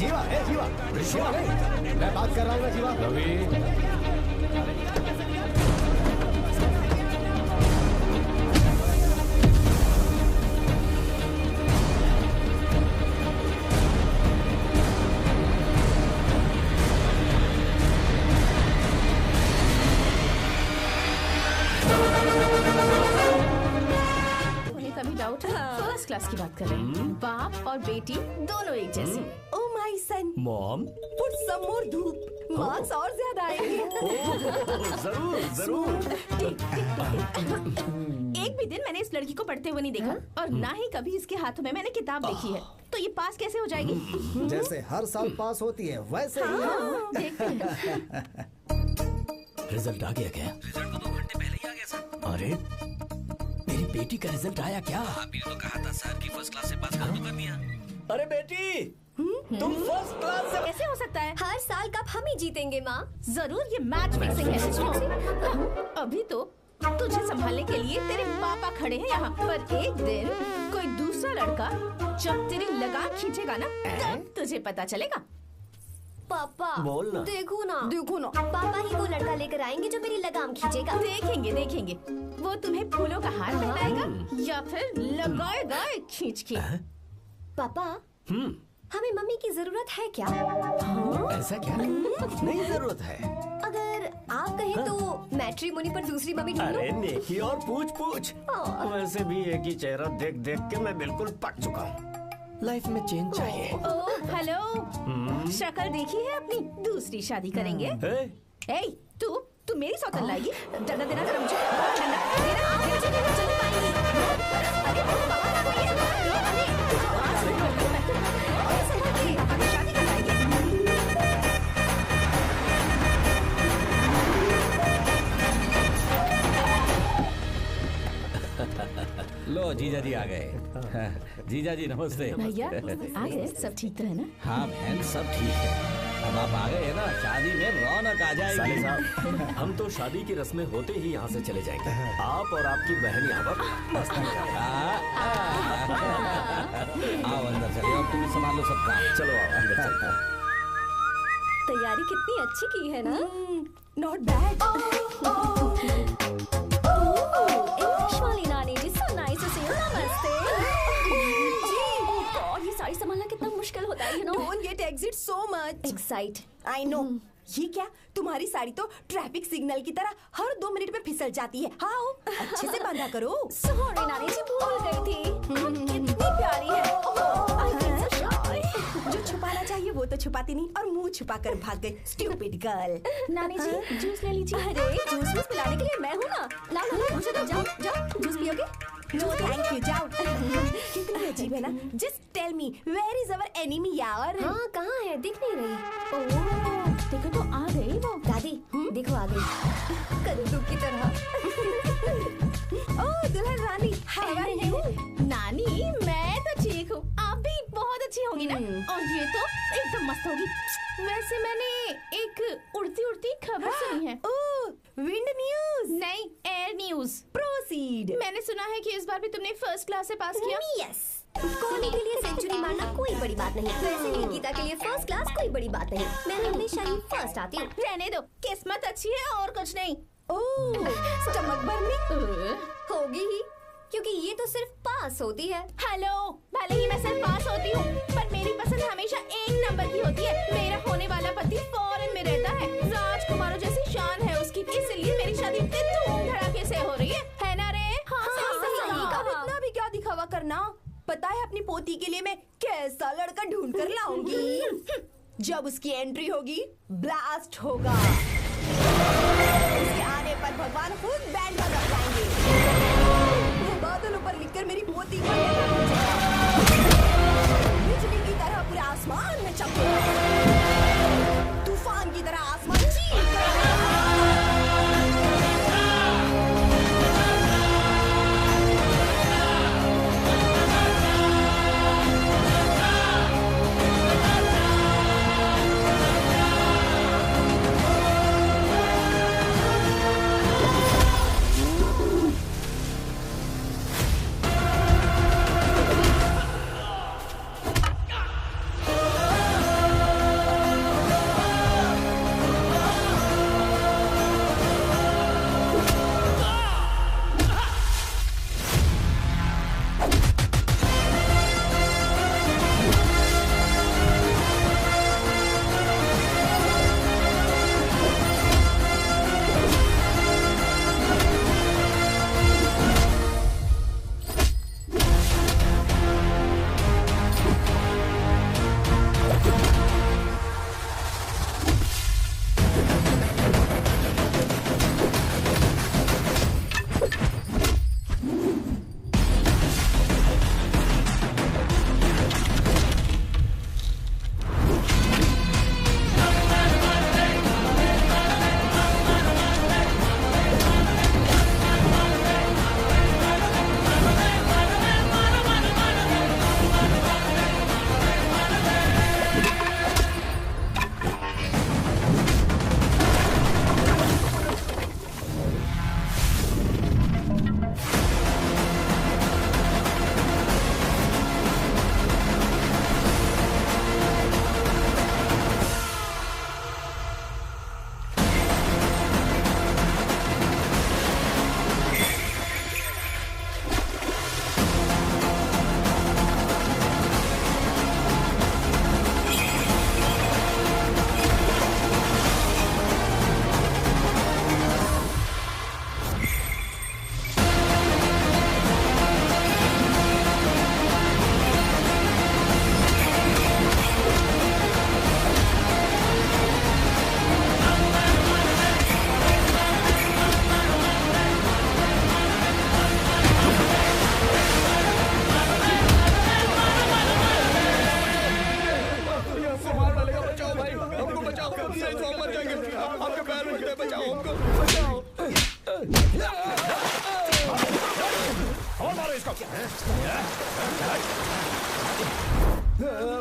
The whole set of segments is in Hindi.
जीवा, जीवा, जीवा नहीं, मैं बात कर रहा हूँ ना जीवा। रवि, फर्स्ट क्लास की बात कर रहे हैं। बाप और बेटी दोनों एक जैसे। Oh my son, mom, put some more dhoop, marks और ज्यादा आएंगे। जरूर जरूर। एक भी दिन मैंने इस लड़की को पढ़ते हुए नहीं देखा और ना ही कभी इसके हाथों में मैंने किताब देखी है, तो ये पास कैसे हो जाएगी? जैसे हर साल पास होती है वैसे ही। देखते हैं। रिजल्ट आ गया क्या? रिजल्ट तो 2 घंटे पहले ही आ गया सर। अरे मेरी बेटी का रिजल्ट आया क्या? आपने तो कहा था सर कि फर्स्ट क्लास से पास कर तो कर दिया। अरे बेटी, तुम फर्स्ट क्लास से कैसे हो सकता है? हर साल कप हम ही जीतेंगे माँ। जरूर ये मैच फिक्सिंग है। अभी तो तुझे संभालने के लिए तेरे पापा खड़े हैं यहाँ, पर एक दिन कोई दूसरा लड़का जब तेरी लगाम खींचेगा ना, तब तुझे पता चलेगा। पापा बोलना। देखो ना पापा ही वो लड़का लेकर आएंगे जो मेरी लगाम खींचेगा। देखेंगे वो तुम्हें फूलों का हार पहनाएगा या फिर लगाएगा खींच के। पापा, हमें मम्मी की जरूरत है क्या? ऐसा क्या? नहीं जरूरत है। अगर आप कहें तो मैट्रिमोनी पर दूसरी मम्मी ढूंढ अरे लो। नेकी और पूछ। वैसे भी एक ही चेहरा देख देख के मैं बिल्कुल पक चुका हूँ। लाइफ में चेंज चाहिए। ओह हेलो, शक्ल देखी है अपनी? दूसरी शादी करेंगे। ए, तू मेरी सौतन लाएगी? ठंडा देना जरा मुझे। ठंडा देना। आप मुझे नहीं चल पाएंगी। अरे बाबा का कोई है? अरे शादी कराएगी। लो जीजा जी आ गए। जीजा जी नमस्ते। भैया आ गए, सब ठीक तो है ना? हाँ बहन, सब ठीक है। अब आप आ गए हैं ना, शादी में रौनक आ जाएगी। साले साहब, हम तो शादी की रस्में होते ही यहाँ से चले जाएंगे। आप और आपकी बहन यहाँ पर मस्त आओ अंदर चले, अब तुम संभाल लो सब काम। चलो आओ अंदर चलते हैं। तैयारी कितनी अच्छी की है ना? Not bad. इंग्लिश वाली नानी जी, so nice to see you. नमस्ते जी। गॉड, ये साड़ी संभालना कितना मुश्किल होता है, you know. Don't get exit so much. Excite. I know. ये क्या, तुम्हारी साड़ी तो ट्रैफिक सिग्नल की तरह हर 2 मिनट में फिसल जाती है। हाउ, अच्छे से बांधा करो। सॉरी नानी जी, भूल गई थी। कितनी प्यारी है। आई फील सो शाय। जो छुपाना चाहिए वो तो छुपाती नहीं और मुंह छुपाकर भाग गई। Stupid girl. नानी जी जूस ले लीजिए। अरे जूस वूस पिलाने के लिए मैं हूँ ना। लाओ मुझे तो जाओ जूस पियोगे? नो थैंक यू, जाओ। कितनी अजीब है ना। Just tell me where is our enemy यार। हाँ, कहाँ है? दिख नहीं रही। ओह देखो तो आ गई वो। दादी देखो आ गई, कद्दू की तरह। ओह दुल्हन रानी, हाउ आर यू? नानी मैं तो ठीक हूँ, आप भी बहुत अच्छी होंगी ना? और ये तो एकदम मस्त होगी। वैसे मैंने एक उड़ती उड़ती खबर सुनी है। ओह विंड न्यूज? नहीं, एयर न्यूज। प्रोसीड। मैंने सुना है कि इस बार भी तुमने फर्स्ट क्लास से पास किया। यस। कोहली के लिए सेंचुरी मारना कोई बड़ी बात नहीं, वैसे ही गीता के लिए फर्स्ट क्लास कोई बड़ी बात नहीं। मैं हमेशा ही फर्स्ट आती हूँ। रहने दो, किस्मत अच्छी है और कुछ नहीं। ओह स्टमक बर्निंग होगी ही, क्योंकि ये तो सिर्फ पास होती है। हेलो, भले ही मैं सिर्फ पास होती हूँ, पर मेरी पसंद हमेशा 1 नंबर की होती है। मेरा होने वाला पति फॉरेन में रहता है, राजकुमारों जैसी शान है उसकी, इसलिए मेरी शादी इतने धूम धड़ाके से हो रही है ना रे? हाँ, सही। अब इतना भी क्या दिखावा करना। पता है अपनी पोती के लिए मैं कैसा लड़का ढूंढ कर लाऊंगी। जब उसकी एंट्री होगी ब्लास्ट होगा। उसके आने पर भगवान खुद बैंड बजा जाएंगे। वो बादलों पर लिखकर मेरी पोती को बिजली की तरह पूरे आसमान में चमकेगा, तूफान की तरह आसमान चीर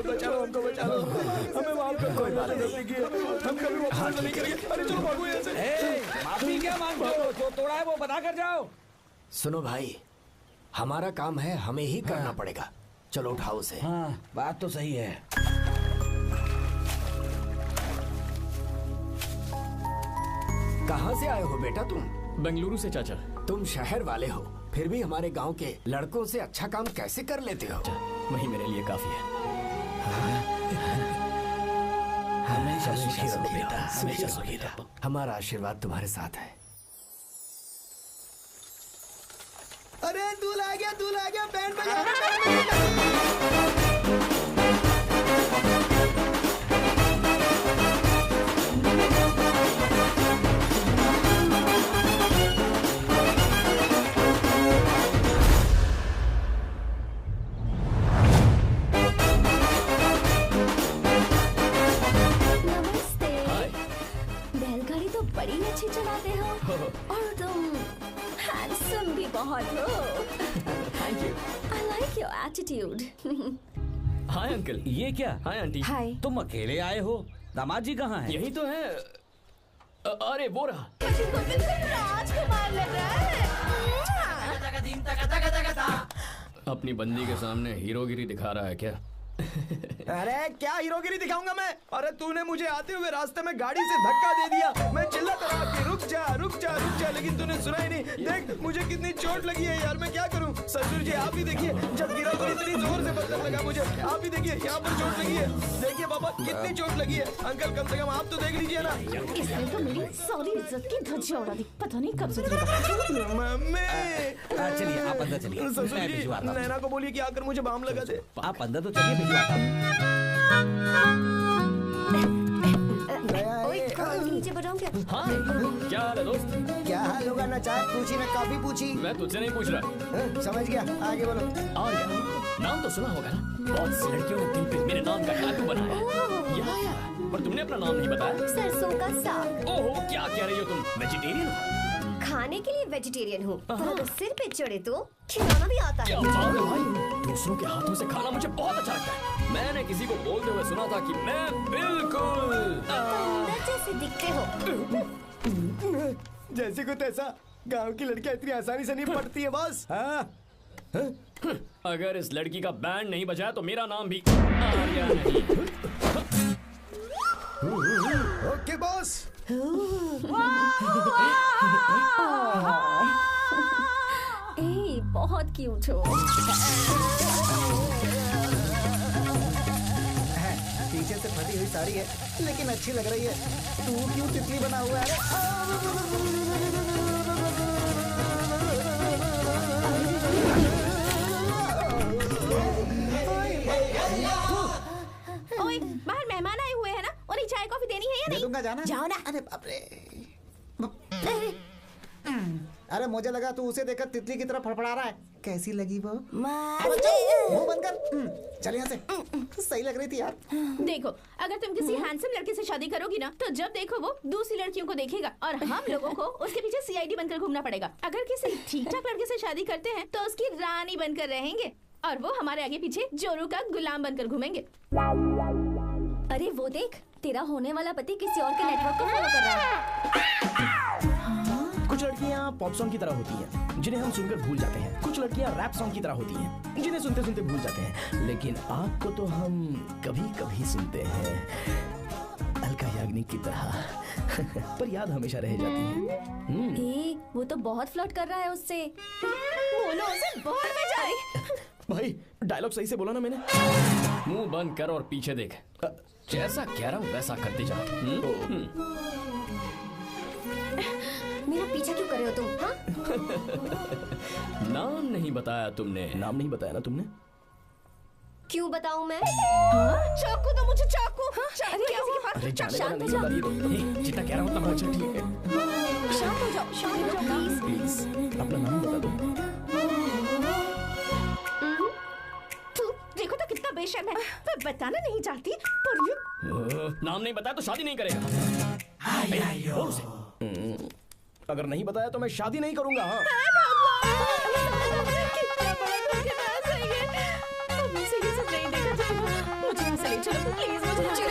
बचाओ, हमको बचाओ, हमें माफ कर, कोई बात नहीं, हम कभी वो हाल नहीं करेंगे। अरे चलो भागो यहाँ से। माफी क्या मांगते हो? जो तोड़ा है वो बता कर जाओ। सुनो भाई, हमारा काम है, हमें ही करना पड़ेगा। चलो उठाओ उसे। हाँ, बात तो सही है। कहाँ से आए हो बेटा तुम? बेंगलुरु से चाचा। तुम शहर वाले हो, फिर भी हमारे गांव के लड़कों से अच्छा काम कैसे कर लेते हो? वही मेरे लिए काफी है। हमेशा सुखी रहो बेटा, हमेशा सुखी रहो। हमारा आशीर्वाद तुम्हारे साथ है। अरे दूल्हा आ गया, बैंड बजा। बैलगाड़ी तो बड़ी अच्छी चलाते हो और तुम हैंडसम भी बहुत हो। Thank you. I like your attitude. Hi uncle. ये क्या? Hi aunty. हाय। तुम अकेले आए हो? दामाद जी कहाँ हैं? यही तो है। अरे वो रहा। बिल्कुल राजकुमार लग रहा है। अपनी बंदी के सामने हीरोगिरी दिखा रहा है क्या? अरे क्या हीरोगिरी दिखाऊंगा मैं? अरे तूने मुझे आते हुए रास्ते में गाड़ी से धक्का दे दिया। मैं चिल्लाता रहा कि रुक जा रुक जा रुक जा, लेकिन तूने सुना ही नहीं। देख मुझे कितनी चोट लगी है यार, मैं क्या करूं? ससुर जी आप ही देखिए, जब गिरा तो इतनी जोर से पत्थर लगा मुझे। आप ही देखिए यहाँ पर चोट लगी है। देखिए पापा कितनी चोट लगी है। अंकल कम से कम आप तो देख लीजिए ना। इसने तो मेरी सारी इज्जत की धज्जियां उड़ा दी। पता नहीं कब सुधरेगा। मम्मी चलिए आप अंदर चलिए, ससुर मैं जी भिजवाता हूँ। नैना को बोलिए कि आकर मुझे बाम लगा दे। आप अंदर तो चलिए, भिजवाता हूँ। ओए, नीचे बताऊं क्या? हाँ, क्या हाल है दोस्त? क्या हाल होगा? ना चाय पूछी ना कॉफी पूछी। मैं तुझसे नहीं पूछ रहा। समझ गया, आगे बोलो। आर्या, नाम तो सुना होगा ना? बहुत सी लड़कियों ने दिल पे मेरे नाम का टैटू बनाया है। या, पर तुमने अपना नाम नहीं बताया। सरसों का साग। ओहो, क्या कह रही हो तुम? वेजिटेरियन हो? खाने के लिए वेजिटेरियन हूँ, पर अगर सिर पे चढ़े तो खिलाना भी आता क्या है। बात है भाई, दूसरों के हाथों से खाना मुझे बहुत अच्छा लगता है। मैंने किसी को बोलते हुए सुना था कि मैं बिल्कुल अंदर जैसे दिखते हो। जैसे को तैसा, गांव की लड़कियां इतनी आसानी से नहीं पढ़ती है बॉस। हाँ? अगर इस लड़की का बैंड नहीं बजा तो मेरा नाम भी आर्या नहीं। Okay boss. ए, बहुत क्यूट हो। पीछे से फटी हुई साड़ी है, लेकिन अच्छी लग रही है। तू क्यों तितली बना हुआ है? ओए, बाहर मेहमान आए हुए हैं ना, उन्हें चाय कॉफी देनी है या दे नहीं? दूंगा, जाना। जाओ ना। अरे बाप रे। अरे मुझे लगा तू उसे देखकर तितली की तरह फड़फड़ा रहा है। कैसी लगी वो? मुंह बंद कर। चल यहाँ से। सही लग रही थी यार। देखो, अगर तुम किसी हैंडसम लड़के से शादी करोगी ना, तो जब देखो वो दूसरी लड़कियों को देखेगा और हम लोगों को उसके पीछे सीआईडी बनकर घूमना पड़ेगा। अगर किसी ठीक ठाक लड़के से शादी करते हैं तो उसकी रानी बनकर रहेंगे और वो हमारे आगे पीछे जोरू का गुलाम बनकर घूमेंगे। अरे वो देख, तेरा होने वाला पति किसी और के नेटवर्क को फॉलो कर रहा है। कुछ लड़कियाँ पॉप सॉन्ग की तरह होती हैं, जिन्हें हम सुनकर भूल जाते हैं। कुछ लड़कियाँ रैप सॉन्ग की तरह होती हैं, जिन्हें सुनते सुनते भूल जाते हैं। लेकिन आपको तो हम कभी कभी सुनते हैं, अलका याग्निक की तरह। पर याद हमेशा रह जाती है। ए, वो तो बहुत फ्लर्ट कर रहा है उससे। बोलो उसे बाहर में जाए। भाई डायलॉग सही से बोला ना मैंने? मुंह बंद कर और पीछे देख। जैसा कह रहा हूँ वैसा करते जा। मेरा पीछा क्यों कर रहे हो तुम? हाँ? नाम नहीं बताया तुमने। नाम नहीं बताया ना तुमने? क्यों बताऊं मैं? चाकू दो मुझे, चाकू। अरे किसी के पास अरे जाने वाला शांत हो नहीं जाओ। बता रही। जितना कह रहा हूँ उतना अच्छा ठीक है। शांत हो जाओ, शांत हो जाओ प्लीज। प्लीज अपना नाम बता दो। तू देखो तो कितना बेशर्म है। मैं बताना नहीं चाहती पर ये नाम नहीं बताया तो शादी नहीं करेगा। बोल उसे। अगर नहीं बताया तो मैं शादी नहीं करूंगा। हाँ कितना बड़ा धोखेबाज है ये। अब मुझसे ये सब नहीं देखा जाएगा। मुझे यहाँ चलो प्लीज मुझे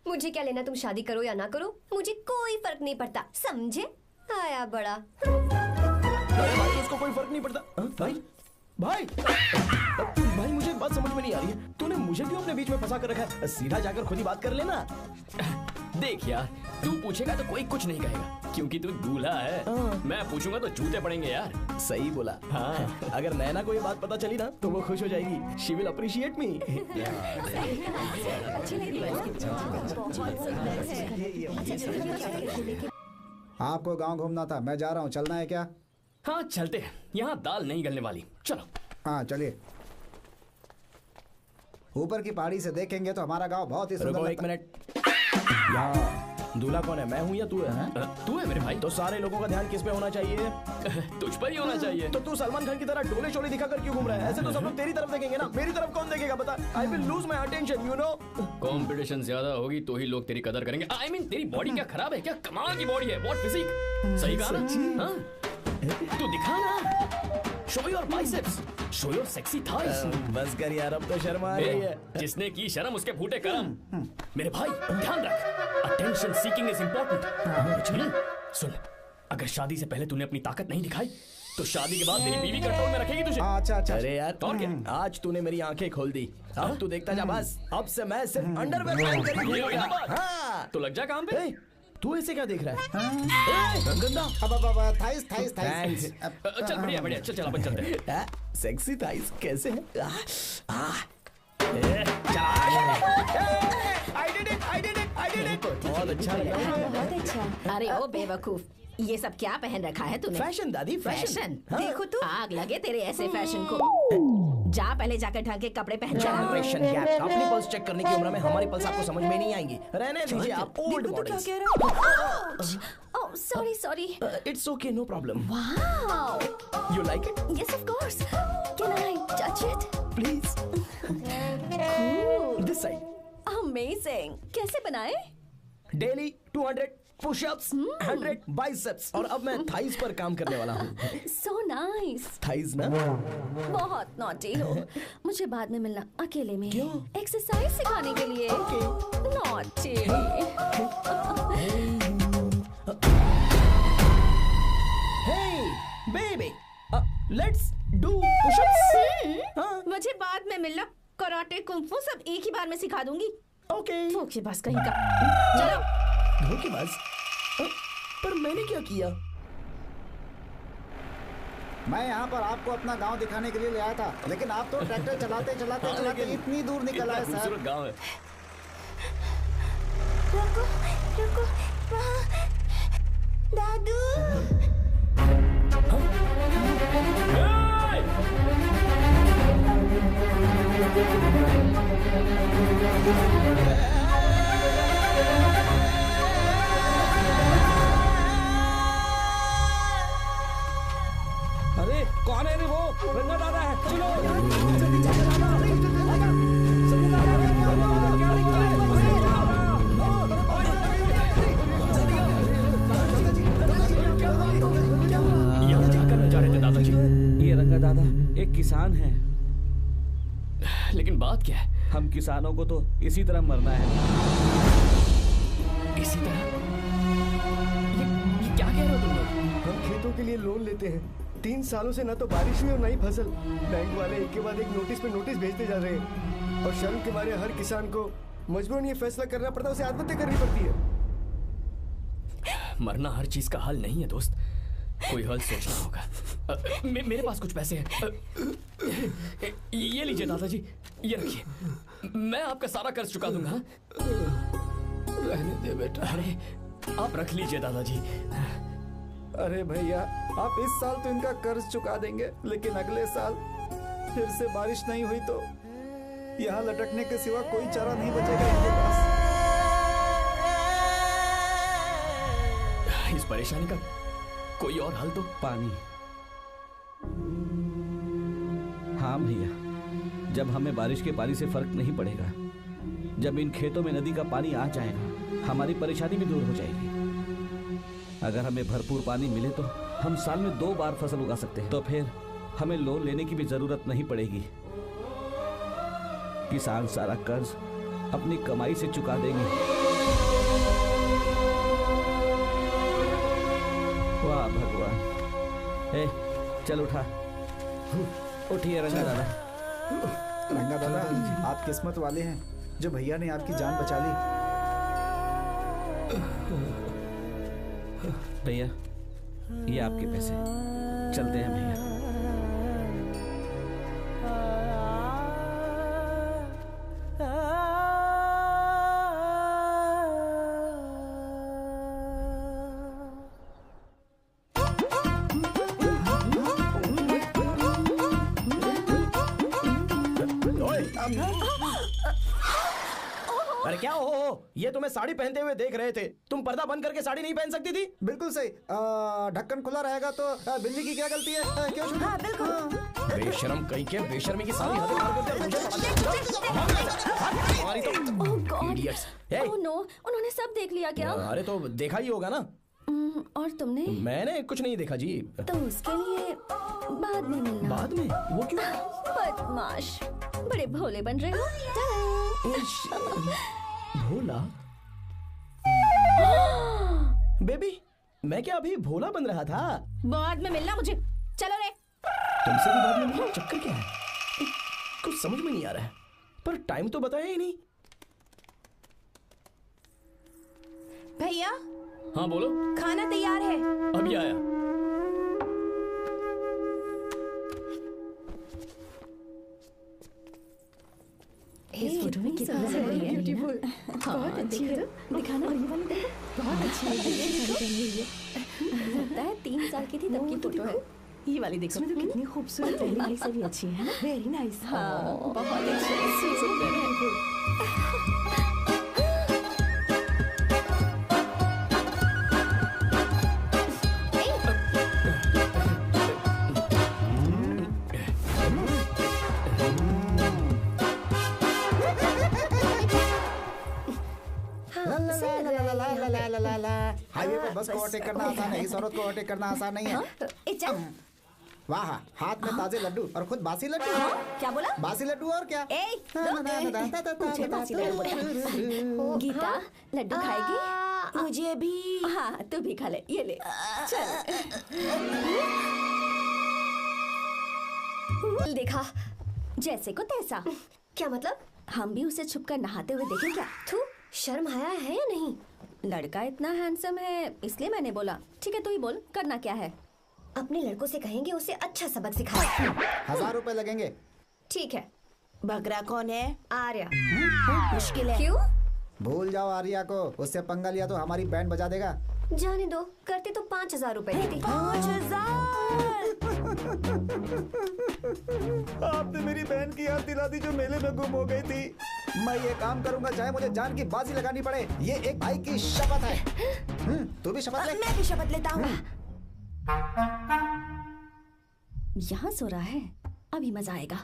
मुझे क्या लेना, तुम शादी करो या ना करो, मुझे कोई फर्क नहीं पड़ता, समझे? आया बड़ा। भाई उसको कोई फर्क नहीं पड़ता। भाई भाई भाई मुझे एक बात समझ में नहीं आ रही है, तूने मुझे क्यों अपने बीच में फंसा कर रखा है? सीधा जाकर खुद ही बात कर लेना। देख यार, तू पूछेगा तो कोई कुछ नहीं कहेगा क्योंकि तू दूल्हा है। मैं पूछूंगा तो जूते पड़ेंगे यार। सही बोला। हाँ। अगर नैना को ये बात पता चली ना तो वो खुश हो जाएगी। शी विल अप्रिशिएट मी। आपको गांव घूमना था, मैं जा रहा हूँ, चलना है क्या? हाँ चलते हैं, यहाँ दाल नहीं गलने वाली, चलो। हाँ चलिए। ऊपर की पहाड़ी से देखेंगे तो हमारा गांव बहुत ही सुंदर। एक मिनट, यहाँ दूल्हा कौन है, मैं हूँ या तू है? तू है मेरे भाई। तो सारे लोगों का ध्यान किस पे होना चाहिए? तुझ पर ही होना चाहिए। तो तू सलमान खान की तरह डोले शोले दिखाकर क्यों घूम रहा है? ऐसे तो सब लोग तेरी तरफ देखेंगे ना, मेरी तरफ कौन देखेगा बता? I will lose my attention, you know. Competition ज्यादा होगी तो ही लोग तेरी कदर करेंगे। आई मीन तेरी बॉडी क्या खराब है क्या? कमाल की बॉडी है, व्हाट फिजिक। सही कहा ना? हाँ? तू दिखा ना, show your biceps, show your sexy thighs. बस कर यार, अब तो शर्म आ रही है। जिसने की शर्म उसके फूटे करम। मेरे भाई ध्यान रख, अटेंशन सीकिंग इज इंपॉर्टेंट। सुन, अगर शादी से पहले तूने अपनी ताकत नहीं दिखाई तो शादी के बाद तेरी बीवी कंट्रोल में रखेगी तुझे। अच्छा। अरे यार और क्या, आज तूने मेरी आंखें खोल दी। अब तू देखता जा बस, अब से मैं सिर्फ अंडरवेयर पहन कर ही घूमूंगा। हाँ। तो लग जा काम पे। तू ऐसे क्या देख रहा है? गंदा। अब थाइस। चल बढ़िया, चल अपन चलते हैं। सेक्सी थाइस कैसे है? I did it. बहुत अच्छा लगा। बहुत अच्छा। अरे ओ बेवकूफ, ये सब क्या पहन रखा है तूने? फैशन दादी, फैशन। देखो तू, आग लगे तेरे ऐसे फैशन को। जा पहले जाकर ढंग के कपड़े पहन। Generation gap. अपनी पल्स चेक करने की उम्र में हमारी पल्स आपको समझ में नहीं आएंगी। रहने दीजिए, आप old models. Oh sorry. It's okay, no problem. Wow, you like it? Yes of course, can I touch it please. This side. Amazing, कैसे बनाए? डेली 200 पुशअप्स, 100 बाइसेप्स, और अब मैं थाइस पर काम करने वाला हूँ। So nice. थाइस ना? बहुत नॉटी हो, मुझे बाद में मिलना अकेले में। क्यों? एक्सरसाइज सिखाने के लिए। Naughty. Hey baby, let's do push-ups. मुझे बाद में मिलना, कराटे कुंफू सब एक ही बार में सिखा दूंगी। ओके। धोखेबाज कहीं का। चलो। धोखेबाज? पर मैंने क्या किया? मैं यहाँ पर आपको अपना गांव दिखाने के लिए ले आया था, लेकिन आप तो ट्रैक्टर चलाते इतनी दूर निकल आए सर। खूबसूरत गांव है। रुको वहाँ दादू। अरे कौन है रे वो? रंगा दादा है, चलो। यहाँ क्या करने जा रहे थे दादाजी? ये रंगा दादा एक किसान है। लेकिन बात क्या है? हम किसानों को तो इसी तरह मरना है। इसी तरह? ये क्या कह रहे हो तुम लोग? हम खेतों के लिए लोन लेते हैं, 3 सालों से ना तो बारिश हुई और ना ही फसल। बैंक वाले एक के बाद एक नोटिस पे नोटिस भेजते जा रहे हैं और शर्म के मारे हर किसान को मजबूरन ये फैसला करना पड़ता है, उसे आत्महत्या करनी पड़ती है। मरना हर चीज का हल नहीं है दोस्त, कोई हल सोचना होगा। मेरे पास कुछ पैसे हैं, ये लीजिए दादाजी, ये रखिए, मैं आपका सारा कर्ज चुका दूंगा। रहने दे बेटा। अरे आप रख लीजिए दादाजी। अरे भैया, आप इस साल तो इनका कर्ज चुका देंगे, लेकिन अगले साल फिर से बारिश नहीं हुई तो यहाँ लटकने के सिवा कोई चारा नहीं बचेगा इनके पास। इस परेशानी का कोई और हल तो? पानी। हाँ भैया, जब हमें बारिश के पानी से फर्क नहीं पड़ेगा, जब इन खेतों में नदी का पानी आ जाएगा, हमारी परेशानी भी दूर हो जाएगी। अगर हमें भरपूर पानी मिले तो हम साल में 2 बार फसल उगा सकते हैं, तो फिर हमें लोन लेने की भी जरूरत नहीं पड़ेगी। किसान सारा कर्ज अपनी कमाई से चुका देंगे। वाह भगवान। ए, चल उठा। उठिए रंगा दादा। रंगा दादा, आप किस्मत वाले हैं जो भैया ने आपकी जान बचा ली। भैया, ये आपके पैसे। चलते हैं भैया। अरे क्या हो, ये तुम्हें साड़ी पहनते हुए देख रहे थे। तुम पर्दा बंद करके साड़ी नहीं पहन सकती थी? बिल्कुल सही। ढक्कन खुला रहेगा तो बिल्ली की क्या गलती है? क्यों शुरू? हाँ, बिल्कुल। बेशरम कहीं के, बेशर्मी की सारी हद पार कर दी। ओह गॉड। Idiots। ओह नो, उन्होंने सब देख लिया क्या? अरे तो देखा ही होगा ना। और तुमने? मैंने कुछ नहीं देखा जी। तो उसके लिए बाद में मिलना। बाद में? वो क्यों? बदमाश, बड़े भोले बन रहे हो। भोला? बेबी, मैं क्या अभी भोला बन रहा था? बाद में मिलना मुझे। चलो रे। तुमसे भी बाद में मिलना? चक्कर क्या है? कुछ समझ में नहीं आ रहा है। पर टाइम तो बताया ही नहीं। भैया, हाँ बोलो। खाना तैयार है। अभी आया। इस फोटो में कितना लग रही है? ब्यूटीफुल। बहुत अच्छी है। दिखाना। और ये वाली देखो, बहुत अच्छी है। लगता है 3 साल की थी तब की फोटो है। ये वाली देखो। इसमें तो कितनी खूबसूरत है। पहले वाली से भी अच्छी है ना? Very nice. हाँ, बहुत अच्छी है। हाईवे पर बस को ओवरटेक करना आसान है, इस औरत को ओवरटेक करना आसान नहीं है। वाह, हाथ में ताजे लड्डू और खुद बासी लड्डू। क्या बोला? बासी लड्डू और क्या? गीता, लड्डू खाएगी? मुझे भी। हाँ, तू भी खा ले। ये ले। चल। देखा, जैसे को तैसा। क्या मतलब? हम भी उसे छुपकर नहाते हुए देखें क्या? तू शर्म आया है या नहीं? लड़का इतना हैंडसम है, इसलिए मैंने बोला। ठीक है, तू ही बोल, करना क्या है? अपने लड़कों से कहेंगे उसे अच्छा सबक सिखाए। 1000 रुपए लगेंगे। ठीक है। बकरा कौन है? आर्या। मुश्किल है। क्यों? भूल जाओ आर्या को, उससे पंगा लिया तो हमारी बैंड बजा देगा। जाने दो, करते तो 5000 रुपए देती। 5000। आपने मेरी बहन की याद दिला दी जो मेले में गुम हो गई थी। मैं ये काम करूंगा चाहे मुझे जान की बाजी लगानी पड़े। ये एक भाई की शपथ है। तू भी शपथ ले। मैं भी शपथ लेता हूँ। यहाँ सो रहा है, अभी मजा आएगा।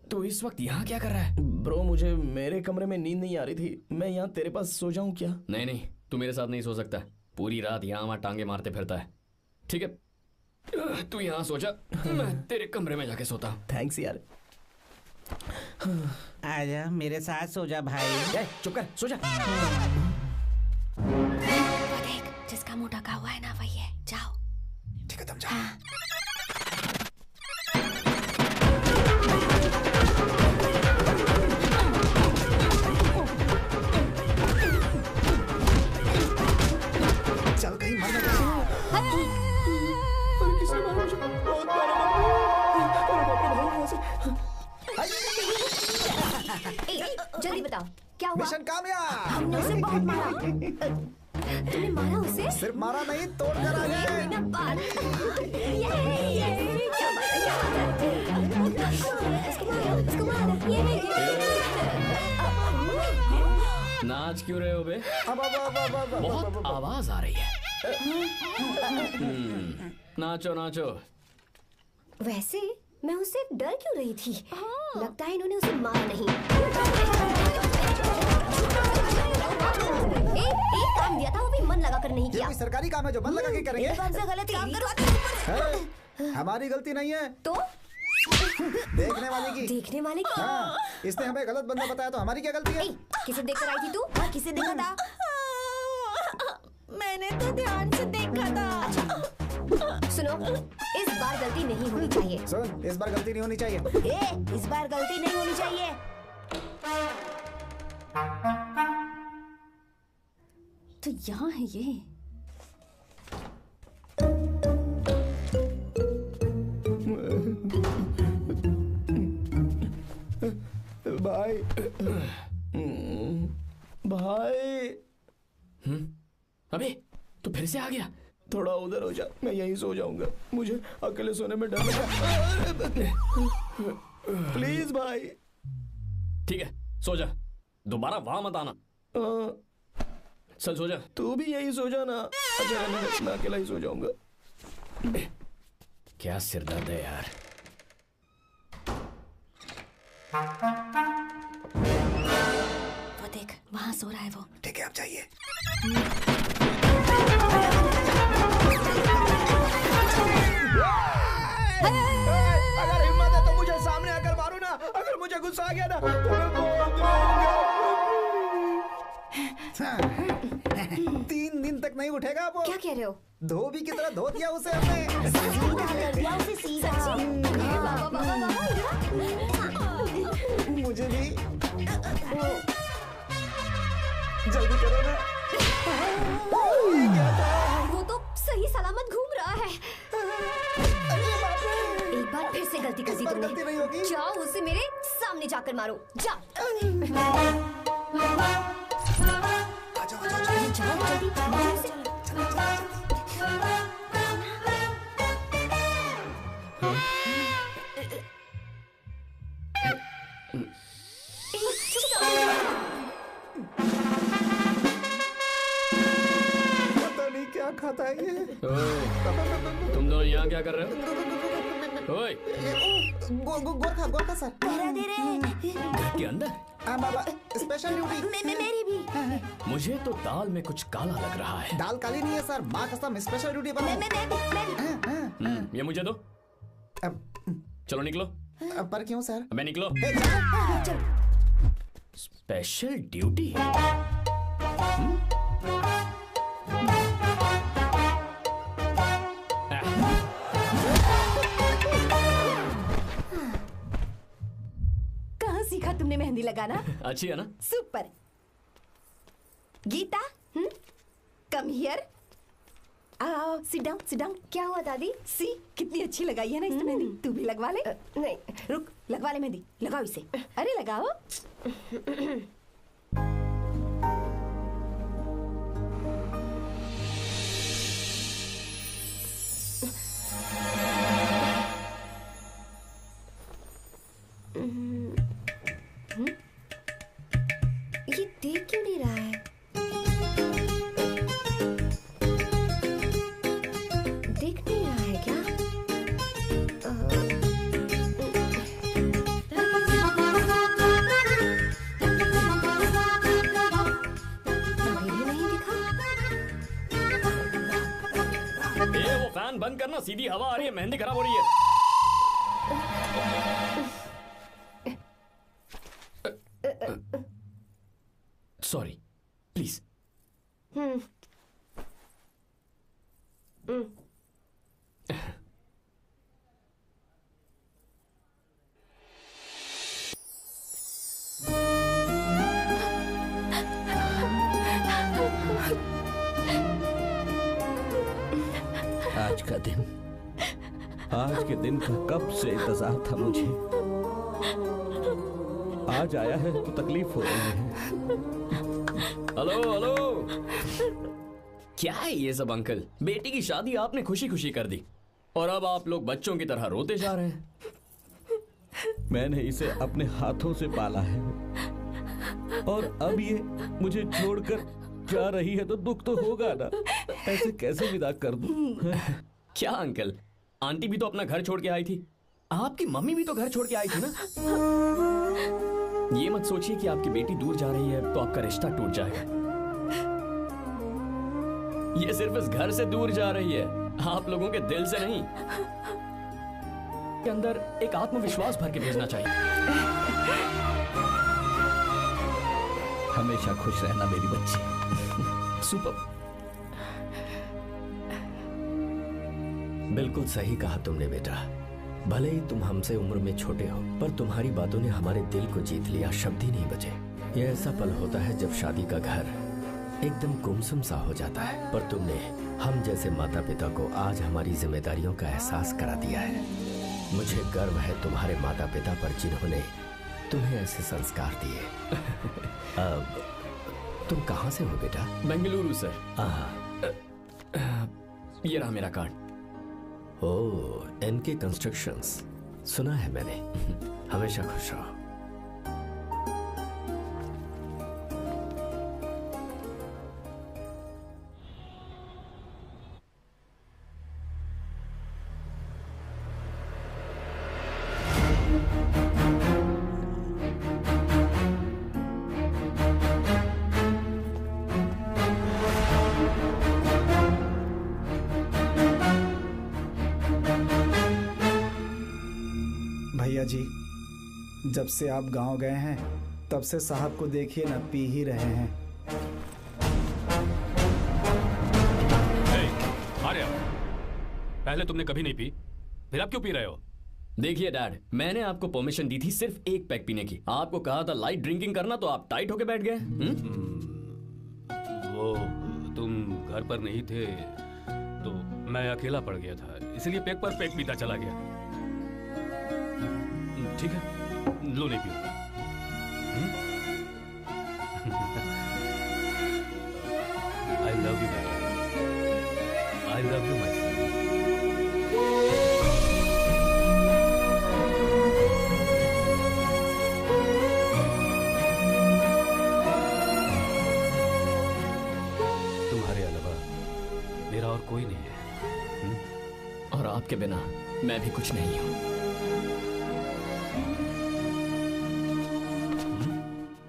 तो इस वक्त यहाँ क्या कर रहा है? ब्रो, मुझे मेरे कमरे में नींद नहीं आ रही थी। मैं यहाँ तेरे पास सो जाऊं क्या? नहीं नहीं, तू मेरे साथ नहीं सो सकता। पूरी रात यहाँ वहाँ टांगे मारते फिरता है। ठीक है, तू यहाँ सो जा, मैं तेरे कमरे में जाके सोता हूँ। थैंक्स यार। आजा मेरे साथ सो जा भाई। चुप कर, सो जा। वो देख, जिसका मुंह ढका हुआ है ना वही है। जाओ। ठीक है, तुम जाओ। चल कहीं मर ना जाए। जल्दी बताओ क्या हुआ? मिशन कामयाब। हमने उसे बहुत मारा। तुमने मारा उसे? सिर्फ मारा नहीं, तोड़ कर आ गए। नाच क्यों रहे हो बे? बहुत आवाज आ रही है। नाचो नाचो। वैसे मैं उससे डर क्यों रही थी? लगता है इन्होंने उसे मारा नहीं। नहीं ये किया। कोई सरकारी काम है जो मन लगा के करेंगे? एकदम से गलत काम करवाते है, हमारी गलती नहीं है तो देखने वाले की। देखने वाले की? हाँ, इसने हमें गलत बंदा बताया तो हमारी क्या गलती है? किसे देखकर आई थी तू? हाँ, किसे देखा था? मैंने तो ध्यान से देखा था। सुनो, इस बार गलती नहीं होनी चाहिए। सुन, इस बार गलती नहीं होनी चाहिए। इस बार गलती नहीं होनी चाहिए। तो यहाँ है ये। भाई भाई अबे तू फिर से आ गया। थोड़ा उधर हो जा, मैं यहीं सो जाऊंगा। मुझे अकेले सोने में डर लगा। प्लीज भाई। ठीक है सो जा, दोबारा वहां मत आना। चल सो जा। तू भी यहीं सो जा ना। अच्छा मैं अकेला ही सो जाऊंगा। क्या सिरदर्द है यार। वो देख वहां सो रहा है वो। ठीक है आप जाइए। अगर हिम्मत है तो मुझे सामने आकर मारो ना। अगर मुझे गुस्सा आ गया ना तो मैं बोल दूंगा। 3 दिन तक नहीं उठेगा वो। क्या कह रहे हो? धोबी की तरह धो दिया उसे हमने। सीधा कर दिया उसे, सीधा। मुझे भी जल्दी करो ना। वो तो सही सलामत घूम रहा है। एक बार फिर से गलती कर दी तुमने। गलती नहीं होगी। जाओ उसे मेरे सामने जाकर मारो। जाओ जल्दी मारो उसे। पता नहीं क्या खाता है ये। तुम दोनों यहाँ क्या कर रहे हो? ओए गोरखा सर। पहरा दे रहे। घर के अंदर? बाबा स्पेशल ड्यूटी। मेरी भी। मुझे तो दाल में कुछ काला लग रहा है। दाल काली नहीं है सर, माँ कसम स्पेशल ड्यूटी पर। ये मुझे दो। चलो निकलो। पर क्यों सर? मैं निकलो। Special duty? कहाँ सीखा तुमने मेहंदी लगाना? अच्छी है ना? सुपर। Geeta, come here. आओ, सिट डाउन। क्या हुआ दादी? सी कितनी अच्छी लगाई है ना इसने मेहंदी। तू भी लगवा ले। नहीं रुक, लगवा ले मेहंदी। लगाओ इसे। अरे लगाओ। ये देख क्यों नहीं रहा है? देख नहीं रहा है क्या? अभी भी नहीं दिखा। वो फैन बंद करना, सीधी हवा आ रही है, मेहंदी खराब हो रही है। Sorry please. आज के दिन का कब से इंतजार था मुझे। आज आया है तो तकलीफ हो रही है। हेलो क्या है ये सब अंकल? बेटी की शादी आपने खुशी खुशी कर दी और अब आप लोग बच्चों की तरह रोते जा रहे हैं। मैंने इसे अपने हाथों से पाला है और अब ये मुझे छोड़कर जा रही है तो दुख तो होगा ना। ऐसे कैसे विदा कर दूं? क्या अंकल, आंटी भी तो अपना घर छोड़ के आई थी, आपकी मम्मी भी तो घर छोड़ के आई थी ना। ये मत सोचिए कि आपकी बेटी दूर जा रही है तो आपका रिश्ता टूट जाएगा। ये सिर्फ इस घर से दूर जा रही है, आप लोगों के दिल से नहीं। के अंदर एक आत्मविश्वास भर के भेजना चाहिए। हमेशा खुश रहना मेरी बच्ची। सुपर। बिल्कुल सही कहा तुमने बेटा। भले ही तुम हमसे उम्र में छोटे हो, पर तुम्हारी बातों ने हमारे दिल को जीत लिया, शब्द ही नहीं बचे। यह ऐसा पल होता है जब शादी का घर एकदम गुमसुम सा हो जाता है, पर तुमने हम जैसे माता पिता को आज हमारी जिम्मेदारियों का एहसास करा दिया है। मुझे गर्व है तुम्हारे माता पिता पर जिन्होंने तुम्हें ऐसे संस्कार दिए। अब तुम कहाँ से हो बेटा? बेंगलुरु सर। ये रहा मेरा कार्ड। ओह, एनके कंस्ट्रक्शंस, सुना है मैंने। हमेशा खुश रहो। भैया जी, जब से आप गांव गए हैं तब से साहब को देखिए ना, पी ही रहे हैं। आर्या, पहले तुमने कभी नहीं पी, फिर अब क्यों पी रहे हो? देखिए डैड, मैंने आपको परमिशन दी थी सिर्फ एक पैक पीने की। आपको कहा था लाइट ड्रिंकिंग करना, तो आप टाइट होके बैठ गए। वो तुम घर पर नहीं थे तो मैं अकेला पड़ गया था, इसलिए पैक पर पैक पीता चला गया। ठीक है, लो नहीं पियो। आई लव यू बेटा, I love you my son. तुम्हारे अलावा मेरा और कोई नहीं है। और आपके बिना मैं भी कुछ नहीं हूं।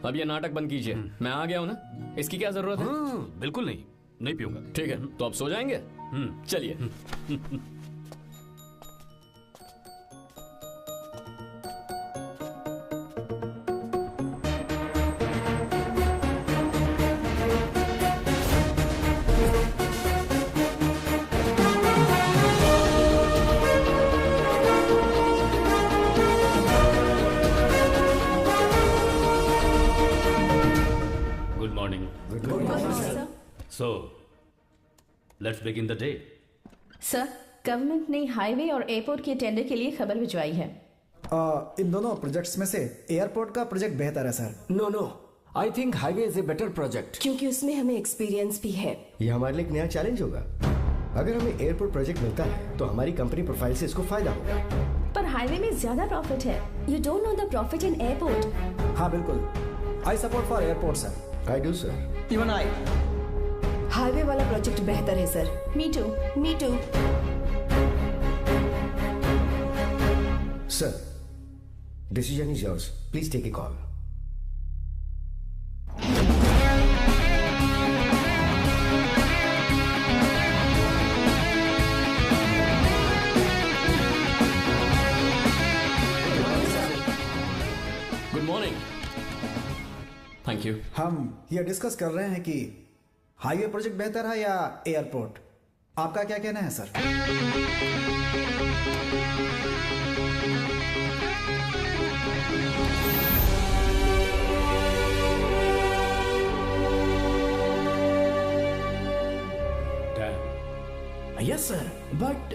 अब ये नाटक बंद कीजिए। मैं आ गया हूं ना, इसकी क्या जरूरत है? बिल्कुल नहीं, नहीं पीऊंगा। ठीक है, तो आप सो जाएंगे? चलिए। So, let's begin the day. Sir, government ने हाईवे और एयरपोर्ट के टेंडर के लिए खबर भिजवाई है। इन दोनों प्रोजेक्ट्स में से एयरपोर्ट का प्रोजेक्ट बेहतर है sir. No, I think highway is a better project, क्योंकि उसमें हमें एक्सपीरियंस भी है। ये हमारे लिए एक नया चैलेंज होगा। अगर हमें एयरपोर्ट प्रोजेक्ट मिलता है तो हमारी कंपनी प्रोफाइल से इसको फायदा होगा। पर हाईवे में ज्यादा प्रॉफिट है। You don't know the profit in airport. हाँ बिल्कुल, I support for airport sir. I do sir. Even I. Highway वाला प्रोजेक्ट बेहतर है sir. Me too, me too. Sir, decision is yours, please take a call. Good morning. Thank you. हम ये डिस्कस कर रहे हैं कि हाईवे प्रोजेक्ट बेहतर है या एयरपोर्ट। आपका क्या कहना है sir? Yes sir, but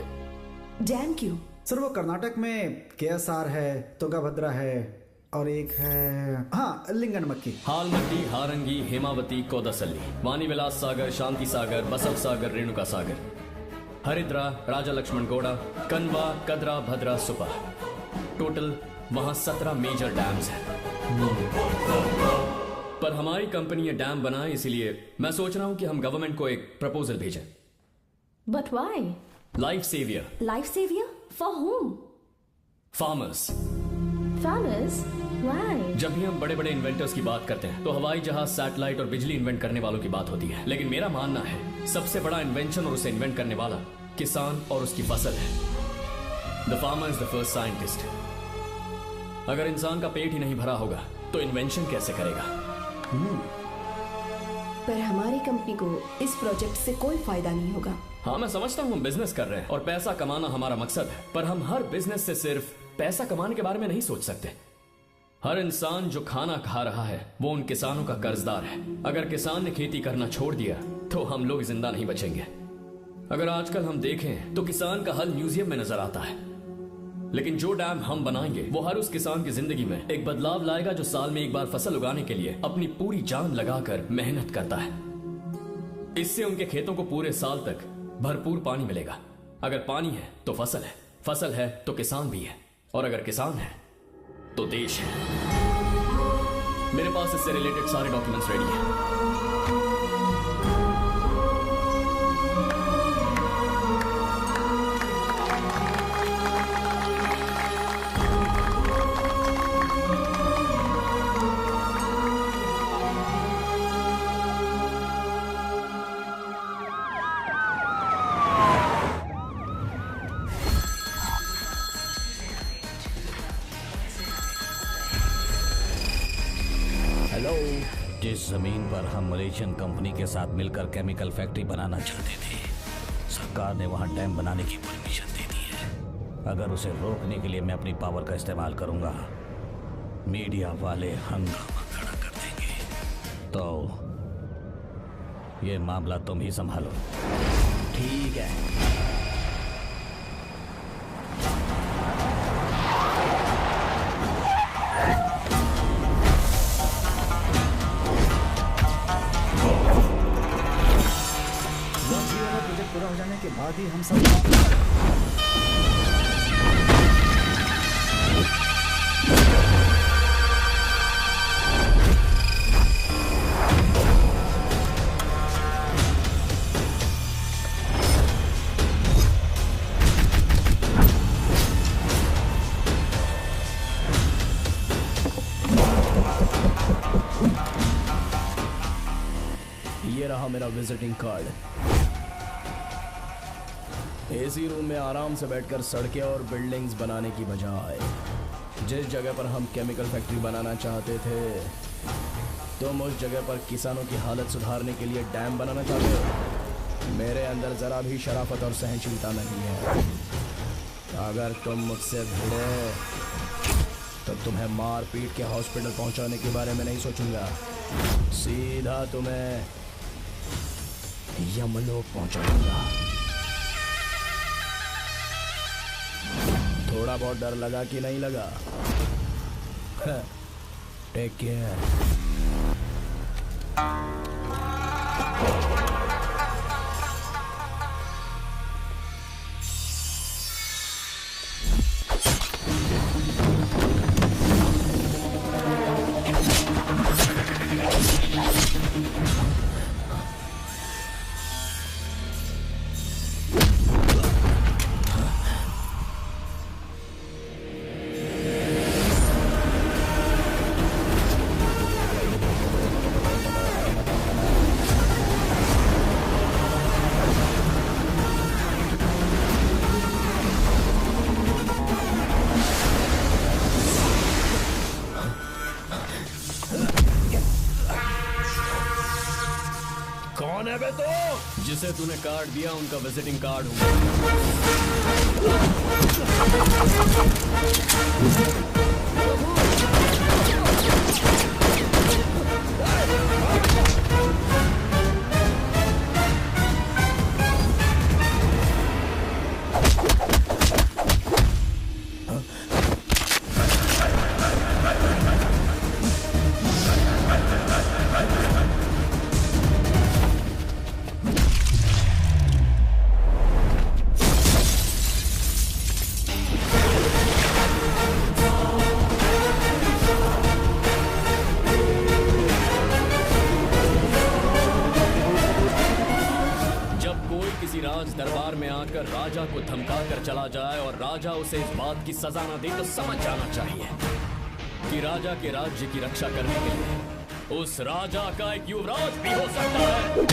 dam क्यों? सर वो कर्नाटक में केएसआर है, तुंगभद्रा है और एक है हाँ लिंगनमक्की। हालमट्टी, हारंगी, हेमावती, कोदसल्ली, वाणीविलास सागर, शांति सागर, बसव सागर, रेणुका सागर, हरिद्रा, राजा लक्ष्मण गौड़ा, कनवा, कदरा, भद्रा, सुपा। टोटल वहां 17 मेजर डैम्स हैं। पर हमारी कंपनी ये डैम बनाए, इसलिए मैं सोच रहा हूं कि हम गवर्नमेंट को एक प्रपोजल भेजें। But why? Life saviour. Life savior? For whom? Farmers. Famous? Why? जब भी हम बड़े बड़े इन्वेंटर्स की बात करते हैं तो हवाई जहाज, सैटेलाइट और बिजली इन्वेंट करने वालों की बात होती है, लेकिन मेरा मानना है सबसे बड़ा इन्वेंशन और उसे इन्वेंट करने वाला किसान और उसकी फसल है। The farmer is the first scientist. अगर इंसान का पेट ही नहीं भरा होगा तो इन्वेंशन कैसे करेगा? पर हमारी कंपनी को इस प्रोजेक्ट से कोई फायदा नहीं होगा। हाँ, मैं समझता हूँ हम बिजनेस कर रहे हैं और पैसा कमाना हमारा मकसद है, पर हम हर बिजनेस से सिर्फ पैसा कमाने के बारे में नहीं सोच सकते। हर इंसान जो खाना खा रहा है वो उन किसानों का कर्जदार है। अगर किसान ने खेती करना छोड़ दिया तो हम लोग जिंदा नहीं बचेंगे। अगर आजकल हम देखें तो किसान का हल म्यूजियम में नजर आता है, लेकिन जो डैम हम बनाएंगे वो हर उस किसान की जिंदगी में एक बदलाव लाएगा जो साल में एक बार फसल उगाने के लिए अपनी पूरी जान लगाकर मेहनत करता है। इससे उनके खेतों को पूरे साल तक भरपूर पानी मिलेगा। अगर पानी है तो फसल है, फसल है तो किसान भी है, और अगर किसान है तो देश है। मेरे पास इससे रिलेटेड सारे डॉक्यूमेंट्स रेडी हैं। जिस जमीन पर हम मलेशियन कंपनी के साथ मिलकर केमिकल फैक्ट्री बनाना चाहते थे, सरकार ने वहां डैम बनाने की परमिशन दे दी है। अगर उसे रोकने के लिए मैं अपनी पावर का इस्तेमाल करूंगा, मीडिया वाले हंगामा खड़ा कर देंगे। तो ये मामला तुम ही संभालो। ठीक है। पूरा हो जाने के बाद ही हम सब ये रहा मेरा विजिटिंग कार्ड। एसी रूम में आराम से बैठकर सड़कें और बिल्डिंग्स बनाने की बजाय जिस जगह पर हम केमिकल फैक्ट्री बनाना चाहते थे, तुम उस जगह पर किसानों की हालत सुधारने के लिए डैम बनाना चाहते हो। मेरे अंदर जरा भी शराफत और सहनशीलता नहीं है। अगर तुम मुझसे भिड़े तो तुम्हें मार पीट के हॉस्पिटल पहुंचाने के बारे में नहीं सोचूंगा, सीधा तुम्हें यमलोक पहुंचाऊंगा। थोड़ा बहुत डर लगा कि नहीं लगा? Take care. कौन है बे तो? जिसे तूने कार्ड दिया उनका विजिटिंग कार्ड हूँ। किसी राज दरबार में आकर राजा को धमका कर चला जाए और राजा उसे इस बात की सजा न दे तो समझ जाना चाहिए कि राजा के राज्य की रक्षा करने के लिए उस राजा का एक युवराज भी हो सकता है।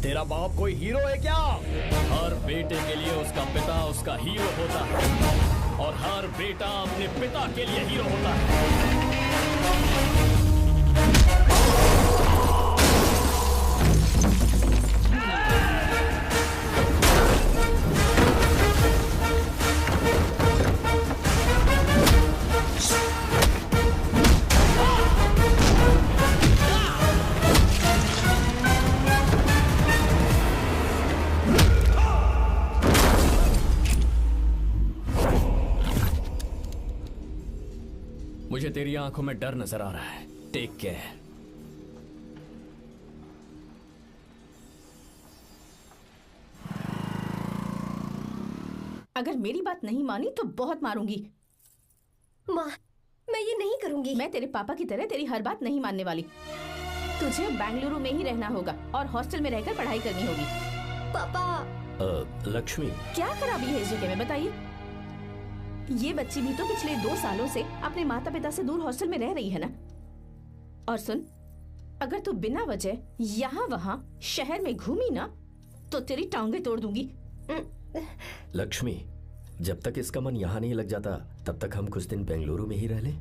तेरा बाप कोई हीरो है क्या? हर बेटे के लिए उसका पिता उसका हीरो होता है और हर बेटा अपने पिता के लिए हीरो होता है। मुझे तेरी आंखों में डर नजर आ रहा है। Take care. अगर मेरी बात नहीं मानी तो बहुत मारूंगी। माँ, मैं ये नहीं करूंगी। मैं तेरे पापा की तरह तेरी हर बात नहीं मानने वाली। तुझे बेंगलुरु में ही रहना होगा और हॉस्टल में रहकर पढ़ाई करनी होगी। पापा। लक्ष्मी, क्या खराबी है इस जगह में बताइए? ये बच्ची भी तो पिछले 2 सालों से अपने माता पिता से दूर हॉस्टल में रह रही है ना। और सुन, अगर तू बिना वजह यहाँ वहाँ शहर में घूमी ना तो तेरी टांगें तोड़ दूंगी। लक्ष्मी, जब तक इसका मन यहाँ नहीं लग जाता तब तक हम कुछ दिन बेंगलुरु में ही रह लें।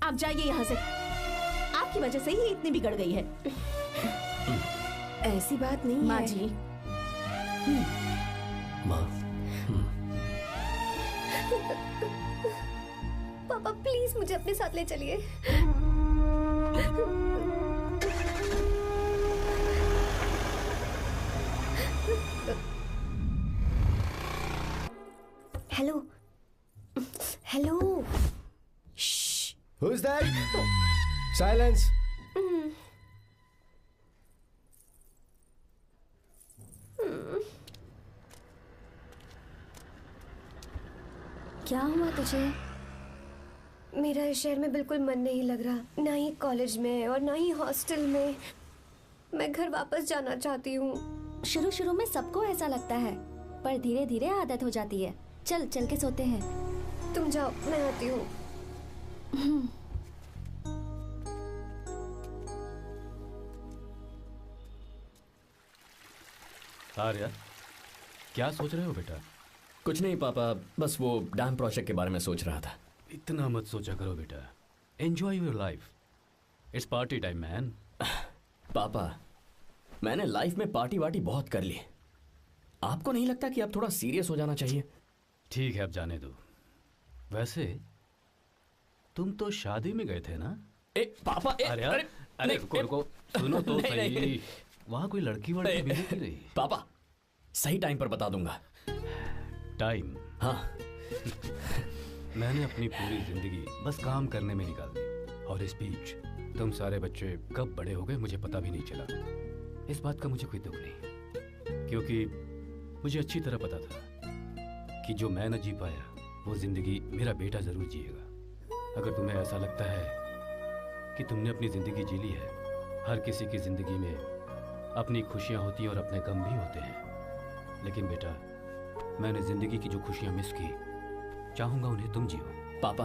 आप जाइए यहाँ से। आपकी वजह से ही इतनी बिगड़ गई है। ऐसी बात नहीं माँ है। जी। माँ, पापा प्लीज मुझे अपने साथ ले चलिए। Hello hello. Who's that? Silence. क्या हुआ तुझे? मेरा इस शहर में बिल्कुल मन नहीं लग रहा, ना ही कॉलेज में और ना ही हॉस्टल में। मैं घर वापस जाना चाहती हूँ। शुरू शुरू में सबको ऐसा लगता है, पर धीरे धीरे आदत हो जाती है। चल चल के सोते हैं। तुम जाओ, मैं आती हूँ। आर्या, क्या सोच रहे हो बेटा? कुछ नहीं पापा, बस वो डैम प्रोजेक्ट के बारे में सोच रहा था। इतना मत सोचा करो बेटा। Enjoy your life. It's party time man. पापा, मैंने लाइफ में पार्टी वार्टी बहुत कर ली। आपको नहीं लगता कि अब थोड़ा सीरियस हो जाना चाहिए? ठीक है, अब जाने दो। वैसे तुम तो शादी में गए थे ना? पापा, अरे रुको सुनो तो सही। वहां कोई लड़की वड़की मिली थी नहीं? पापा, सही टाइम पर बता दूंगा। टाइम? हाँ। मैंने अपनी पूरी जिंदगी बस काम करने में निकाल दी, और इस बीच तुम सारे बच्चे कब बड़े हो गए मुझे पता भी नहीं चला। इस बात का मुझे कोई दुख नहीं, क्योंकि मुझे अच्छी तरह पता था कि जो मैं न जी पाया वो जिंदगी मेरा बेटा जरूर जिएगा। अगर तुम्हें ऐसा लगता है कि तुमने अपनी जिंदगी जी ली है, हर किसी की जिंदगी में अपनी खुशियां होती हैं और अपने गम भी होते हैं, लेकिन बेटा मैंने जिंदगी की जो खुशियां मिस की, चाहूंगा उन्हें तुम जियो। पापा,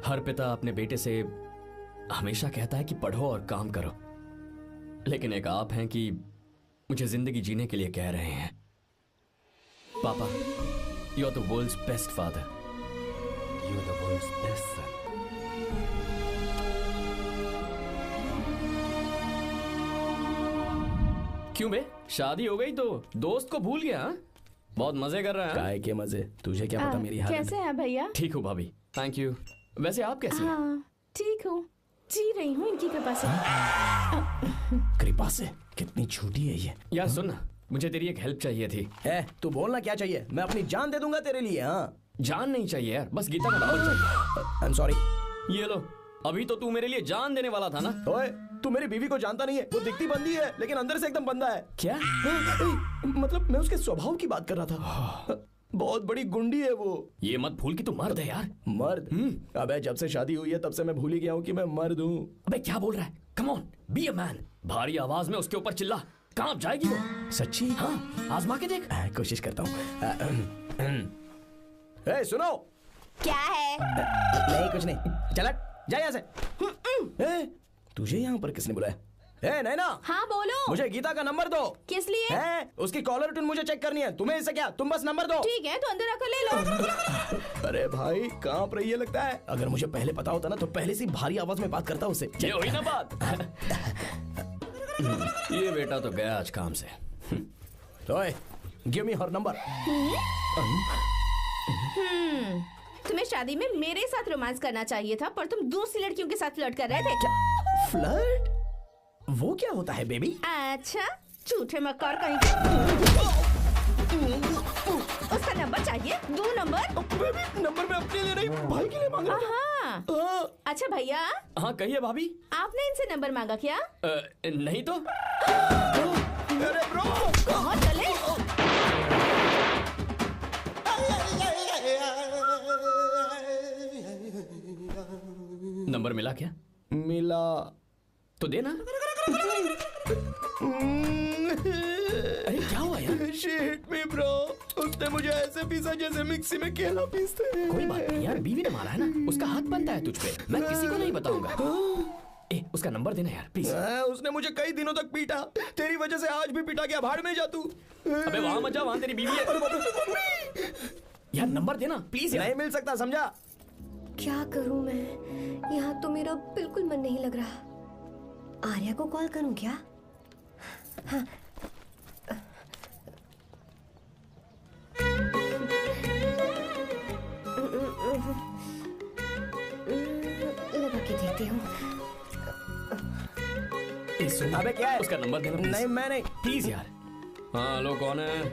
हर पिता अपने बेटे से हमेशा कहता है कि पढ़ो और काम करो, लेकिन एक आप हैं कि मुझे जिंदगी जीने के लिए कह रहे हैं। पापा, you are the world's best father. You are the world's best son. क्यों बे, शादी हो गई तो दोस्त को भूल गया? बहुत मजे कर रहा है। काय के मजे, तुझे क्या पता मेरी हालत। कैसे हैं भैया? ठीक हूँ भाभी, थैंक यू। वैसे आप कैसी हैं? हाँ, ठीक हूँ, जी रही हूँ इनकी कृपा से। कृपा से? कितनी झूठी है ये। यार सुन ना, मुझे तेरी एक हेल्प चाहिए थी। तू बोलना क्या चाहिए, मैं अपनी जान दे दूंगा तेरे लिए। हाँ, जान नहीं चाहिए यार, बस गीता का नंबर चाहिए। आई एम सॉरी, ये लो, अभी तो तू मेरे लिए जान देने वाला था ना। ओए, तू मेरी बीवी को जानता नहीं है। वो दिखती बंदी है लेकिन अंदर से एकदम बंदा है। क्या? मतलब मैं उसके स्वभाव की बात कर रहा था। बहुत बड़ी गुंडी है वो। ये मत भूल कि तू मर्द है यार। मर्द? अबे जब से शादी हुई है तब से मैं भूल ही गया हूँ कि मैं मर्द हूँ। अबे क्या बोल रहा है? Come on, be a man. भारी आवाज में उसके ऊपर चिल्ला, कांप जाएगी वो। सच्ची? हाँ, आजमा के देख। कोशिश करता हूँ। सुनो। क्या है? नहीं कुछ नहीं, चल जा यहाँ से। तुझे यहाँ पर किसने बुलाया? नैना। हाँ बोलो। मुझे गीता का नंबर दो। किस लिए? उसकी कॉलर ट्यून मुझे चेक करनी है। तुम्हें इससे क्या? तुम बस नंबर दो। ठीक है, तो अंदर आकर ले लो। अरे भाई कांप रही है लगता है। अगर मुझे पहले पता होता ना तो पहले से भारी आवाज में बात करता उससे। ये हुई ना बात। ये बेटा तो गया आज काम से। ओए, गिव मी हर नंबर। तुम्हें शादी में मेरे साथ रोमांस करना चाहिए था, पर तुम दूसरी लड़कियों के साथ फ्लर्ट कर रहे थे। क्या? फ्लर्ट? वो क्या होता है बेबी? अच्छा, झूठे मक्कार कहीं। उसका नंबर चाहिए? दो नंबर? बेबी नंबर मैं अपने लिए नहीं भाई के लिए मांग रहा हूँ। अच्छा भैया। हाँ कहिए भाभी। आपने इनसे नंबर मांगा क्या? नहीं तो। अरे ब्रो, कहाँ चले? नंबर मिला क्या? मिला तो देना। अरे क्या हुआ यार? शिट मी ब्रो, उसने मुझे ऐसे पीसा जैसे मिक्सी में केला पीसते हैं। कोई बात नहीं यार, बीवी ने मारा है ना, उसका हाथ बनता है तुझ पे। मैं किसी को नहीं बताऊंगा। उसका नंबर देना यार प्लीज। उसने मुझे कई दिनों तक पीटा। तेरी वजह से आज भी पीटा गया। भाड़ में जा तू। अबे वहां मत जा, वहां तेरी बीवी है। यार नंबर देना प्लीज। नहीं मिल सकता, समझा? क्या करूं मैं? यहाँ तो मेरा बिल्कुल मन नहीं लग रहा। आर्या को कॉल करूं क्या? हाँ। लगा के देती हूँ। अबे क्या है? उसका नंबर देना। नहीं मैं नहीं। प्लीज यार। हाँ लो, कौन है?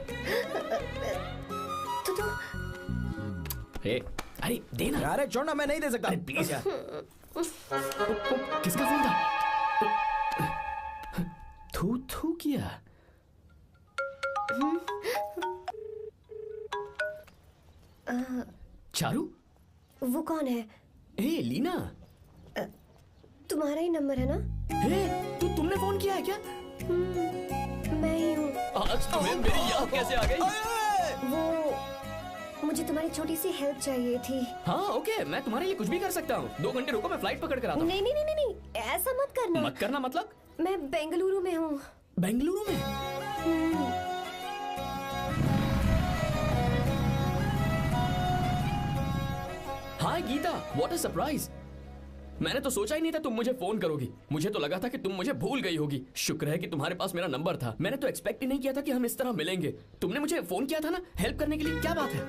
तो अरे देना। अरे छोड़ना, मैं नहीं दे सकता। प्लीज यार। किसका फोन था? थू थू किया। चारू? वो कौन है? लीना। तुम्हारा ही नंबर है ना? तुमने फोन किया है क्या? मैं ही हूँ। आज तुम्हें मेरी याद कैसे आ गई? वो मुझे तुम्हारी छोटी सी हेल्प चाहिए थी। हाँ ओके, मैं तुम्हारे लिए कुछ भी कर सकता हूँ। 2 घंटे रुको, मैं फ्लाइट पकड़ कर आता हूँ। नहीं नहीं नहीं नहीं, ऐसा मत करना। मत करना मतलब? मैं बेंगलुरु में हूँ। बेंगलुरु में? हाय गीता, व्हाट अ सरप्राइज। मैंने तो सोचा ही नहीं था तुम मुझे फोन करोगी। मुझे तो लगा था कि तुम मुझे भूल गई होगी। शुक्र है कि तुम्हारे पास मेरा नंबर था। मैंने तो एक्सपेक्ट ही नहीं किया था कि हम इस तरह मिलेंगे। तुमने मुझे फोन किया था ना हेल्प करने के लिए, क्या बात है?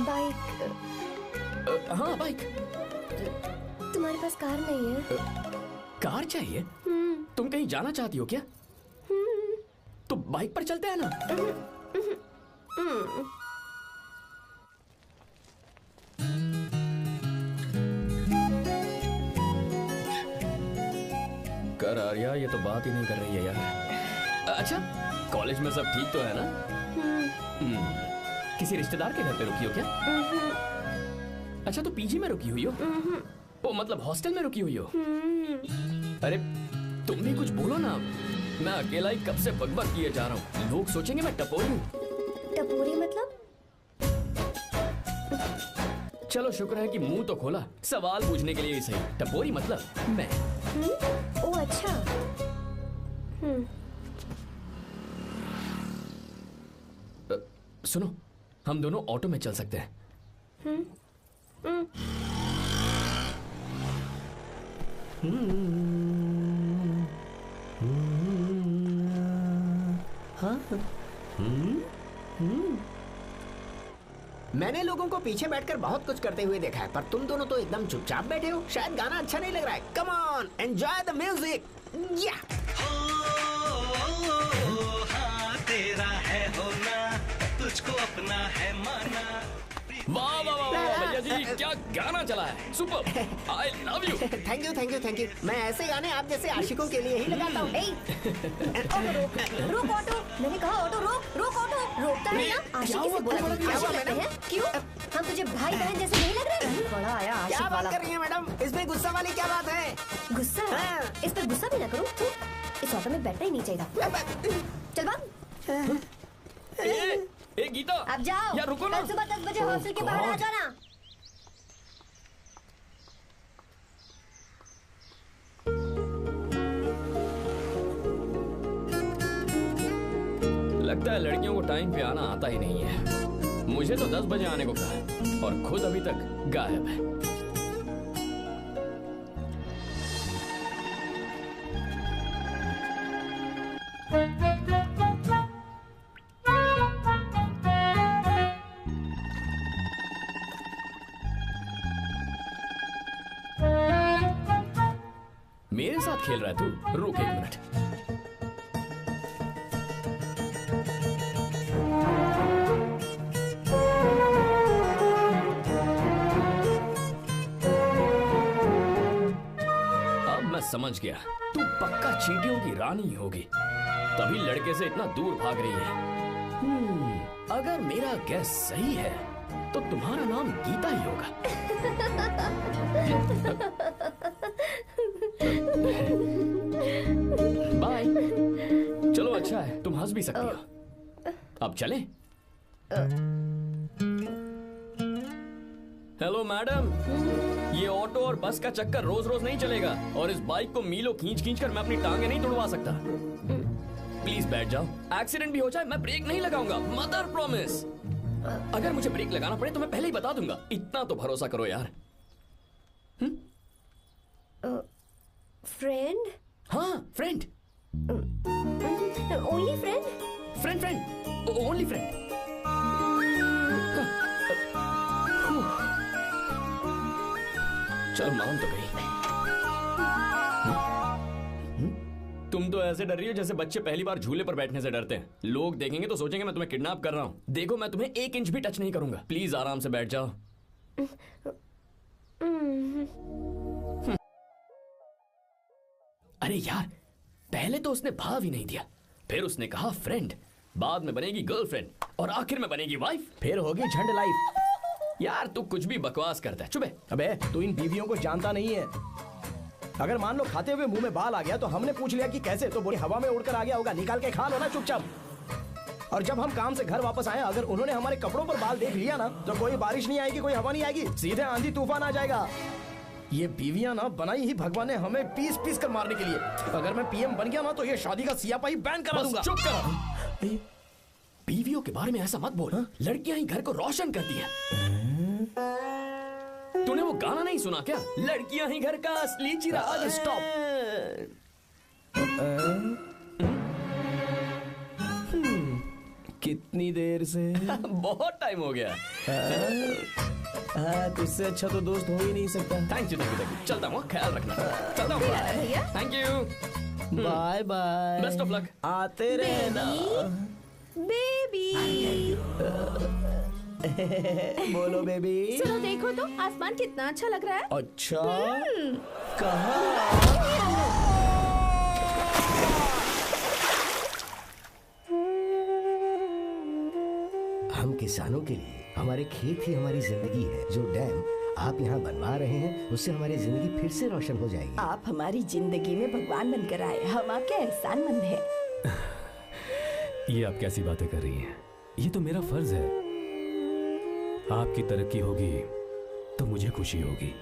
बाइक। हाँ बाइक। तुम्हारे पास कार नहीं है? कार चाहिए? तुम कहीं जाना चाहती हो क्या? तो बाइक पर चलते हैं ना। कर आर्या, ये तो बात ही नहीं कर रही है यार। अच्छा, कॉलेज में सब ठीक तो है ना? किसी रिश्तेदार के घर पे रुकी हो क्या? अच्छा, तो पीजी में रुकी हुई हो? ओ मतलब हॉस्टल में रुकी हुई हो? अरे तुम भी कुछ बोलो ना। मैं अकेला ही कब से बकबक किए जा रहा हूँ। लोग सोचेंगे मैं टपोरी हूँ। टपोरी मतलब? चलो शुक्र है कि मुंह तो खोला। सवाल पूछने के लिए ही सही। टपोरी मतलब मैं। ओ अच्छा। सुनो, हम दोनों ऑटो में चल सकते हैं। मैंने लोगों को पीछे बैठकर बहुत कुछ करते हुए देखा है, पर तुम दोनों तो एकदम चुपचाप बैठे हो। शायद गाना अच्छा नहीं लग रहा है। Come on, enjoy the music. या तेरा है होना, तुझको अपना है माना। वाह वाह वाह भैया जी, क्या गाना गाना चला है, super, I love you. Thank you thank you thank you. मैं ऐसे गाने आप जैसे आशिकों के लिए ही लगाता हूँ। रोक ऑटो, मैंने कहा ऑटो रोक, रोक ऑटो। रोकता है ना, आशिकी से बोला कहते हैं। क्यों? हम तुझे भाई बहन जैसे नहीं लग रहे? बड़ा आया आशिक क्या वाला। बात कर रही है मैडम? इसमें गुस्सा वाली क्या बात है? गुस्सा? इस पर गुस्सा भी ना करो। इस ऑटो में बैठना ही नहीं चाहिए। चल भाग। ए गीता, अब जाओ। यार रुको ना। कल सुबह 10 बजे हॉस्टल के बाहर आ जाना। लगता है लड़कियों को टाइम पे आना आता ही नहीं है। मुझे तो 10 बजे आने को कहा और खुद अभी तक गायब है। मेरे साथ खेल रहा है तू? रुक एक मिनट। समझ गया, तू पक्का चींटियों की रानी होगी, तभी लड़के से इतना दूर भाग रही है। अगर मेरा गैस सही है तो तुम्हारा नाम गीता ही होगा। बाय। चलो अच्छा है, तुम हंस भी सकती हो। अब चलें? हेलो मैडम, ये ऑटो और बस का चक्कर रोज रोज नहीं चलेगा और इस बाइक को मीलों खींच खींच कर मैं अपनी टांगे नहीं तुड़वा सकता। प्लीज बैठ जाओ, एक्सीडेंट भी हो जाए मैं ब्रेक नहीं लगाऊंगा, मदर प्रॉमिस। अगर मुझे ब्रेक लगाना पड़े तो मैं पहले ही बता दूंगा, इतना तो भरोसा करो यार। फ्रेंड? हाँ friend. Only friend? Friend friend, only friend. चलो मान तो गई। तुम तो ऐसे डर रही हो जैसे बच्चे पहली बार झूले पर बैठने से डरते हैं। लोग देखेंगे तो सोचेंगे मैं तुम्हें किडनैप कर रहा हूं। देखो मैं तुम्हें 1 इंच भी टच नहीं करूंगा। प्लीज आराम से बैठ जाओ। अरे यार, पहले तो उसने भाव ही नहीं दिया, फिर उसने कहा फ्रेंड, बाद में बनेगी गर्लफ्रेंड और आखिर में बनेगी वाइफ, फिर होगी झंड लाइफ। यार तू कुछ भी बकवास करता है, चुप है। अबे तू इन बीवियों को जानता नहीं है। अगर मान लो खाते हुए मुंह में बाल आ गया तो हमने पूछ लिया कि कैसे, तो बोली हवा में उड़कर आ गया होगा, निकाल के खा लो ना चुपचाप। और जब हम काम से घर वापस आए, अगर उन्होंने हमारे कपड़ों पर बाल देख लिया ना तो कोई बारिश नहीं आएगी, कोई हवा नहीं आएगी, सीधे आंधी तूफान आ जाएगा। ये बीवियां ना बनाई ही भगवान ने हमें पीस पीस कर मारने के लिए। अगर मैं पीएम बन गया ना तो ये शादी का सियापाही बैन करा दूंगा। चुप कर। बीवियों के बारे में ऐसा मत बोल, लड़कियां ही घर को रोशन करती हैं। तूने वो गाना नहीं सुना क्या? लड़कियां ही घर का असली चिराग। स्टॉप। कितनी देर से? बहुत टाइम हो गया। तुझसे अच्छा तो दोस्त हो ही नहीं सकता। Thank you thank you. चलता हूँ, ख्याल रखना। चलता हूँ। Thank you. Bye bye. Best of luck. आते रहना बेबी। बोलो बेबी। चलो देखो तो आसमान कितना अच्छा लग रहा है। अच्छा, कहाँ? हम किसानों के लिए हमारे खेत ही हमारी जिंदगी है। जो डैम आप यहाँ बनवा रहे हैं उससे हमारी जिंदगी फिर से रोशन हो जाएगी। आप हमारी जिंदगी में भगवान बनकर आए, हम आपके एहसानमंद हैं। ये आप कैसी बातें कर रही हैं? ये तो मेरा फर्ज है। आपकी तरक्की होगी तो मुझे खुशी होगी।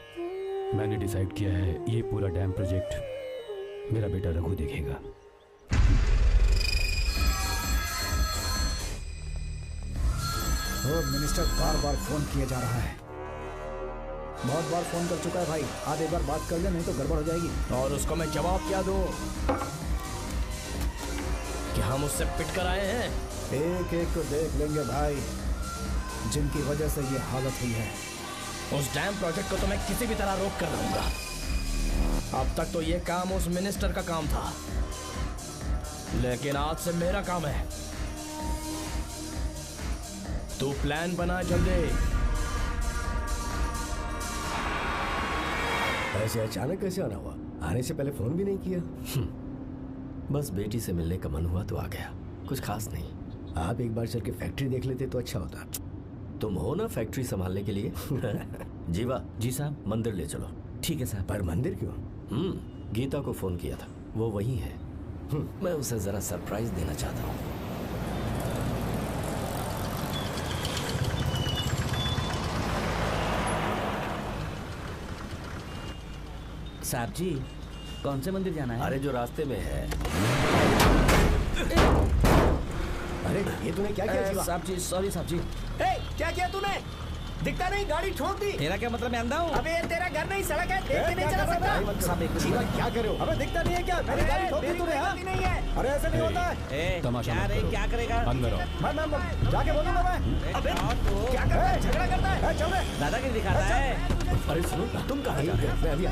मैंने डिसाइड किया है ये पूरा डैम प्रोजेक्ट मेरा बेटा रघु देखेगा। मिनिस्टर बार बार फोन किया जा रहा है। बहुत बार फोन कर चुका है भाई, आज एक बार बात कर ले, नहीं तो गड़बड़ हो जाएगी। और उसको मैं जवाब क्या दूं कि हम उससे पिट कर आए हैं? एक एक को देख लेंगे भाई, जिनकी वजह से ये हालत हुई है। उस डैम प्रोजेक्ट को तो मैं किसी भी तरह रोक कर रहूंगा। अब तक तो ये काम उस मिनिस्टर का काम था, लेकिन आज से मेरा काम है। तू प्लान बना जल्दी। ऐसे अचानक कैसे आना हुआ? आने से पहले फोन भी नहीं किया? बस बेटी से मिलने का मन हुआ तो आ गया, कुछ खास नहीं। आप एक बार चल के फैक्ट्री देख लेते तो अच्छा होता। तुम हो ना फैक्ट्री संभालने के लिए। जीवा। जी साहब। मंदिर ले चलो। ठीक है साहब। पर मंदिर क्यों? गीता को फोन किया था, वो वही है। मैं उसे जरा सरप्राइज देना चाहता हूँ। साहब जी, कौन से मंदिर जाना है? अरे जो रास्ते में है। अरे ये तूने क्या किया जीवा? साहब जी, सॉरी साहब जी। क्या किया तूने? दिखता नहीं, गाड़ी ठोक दी। तेरा क्या मतलब, मैं अंधा हूँ? अबे ये तेरा घर नहीं, सड़क है, देख के नहीं चला सकता। जीवा क्या करे हो? अबे दिखता नहीं है क्या? मेरी गाड़ी ठोक दी तूने? हाँ? नहीं है। अरे ऐसे नहीं होता है। तमाशा क्या मत रे, करो। क्या करेगा? अंदर आओ। मैं जाके बोलूंगा मैं। अबे क्या करता है? झगड़ा करता है? चल रे। दादागिरी दिखाता है। अरे सुनो, तुम कहाँ जा रहे हो? मैं अभी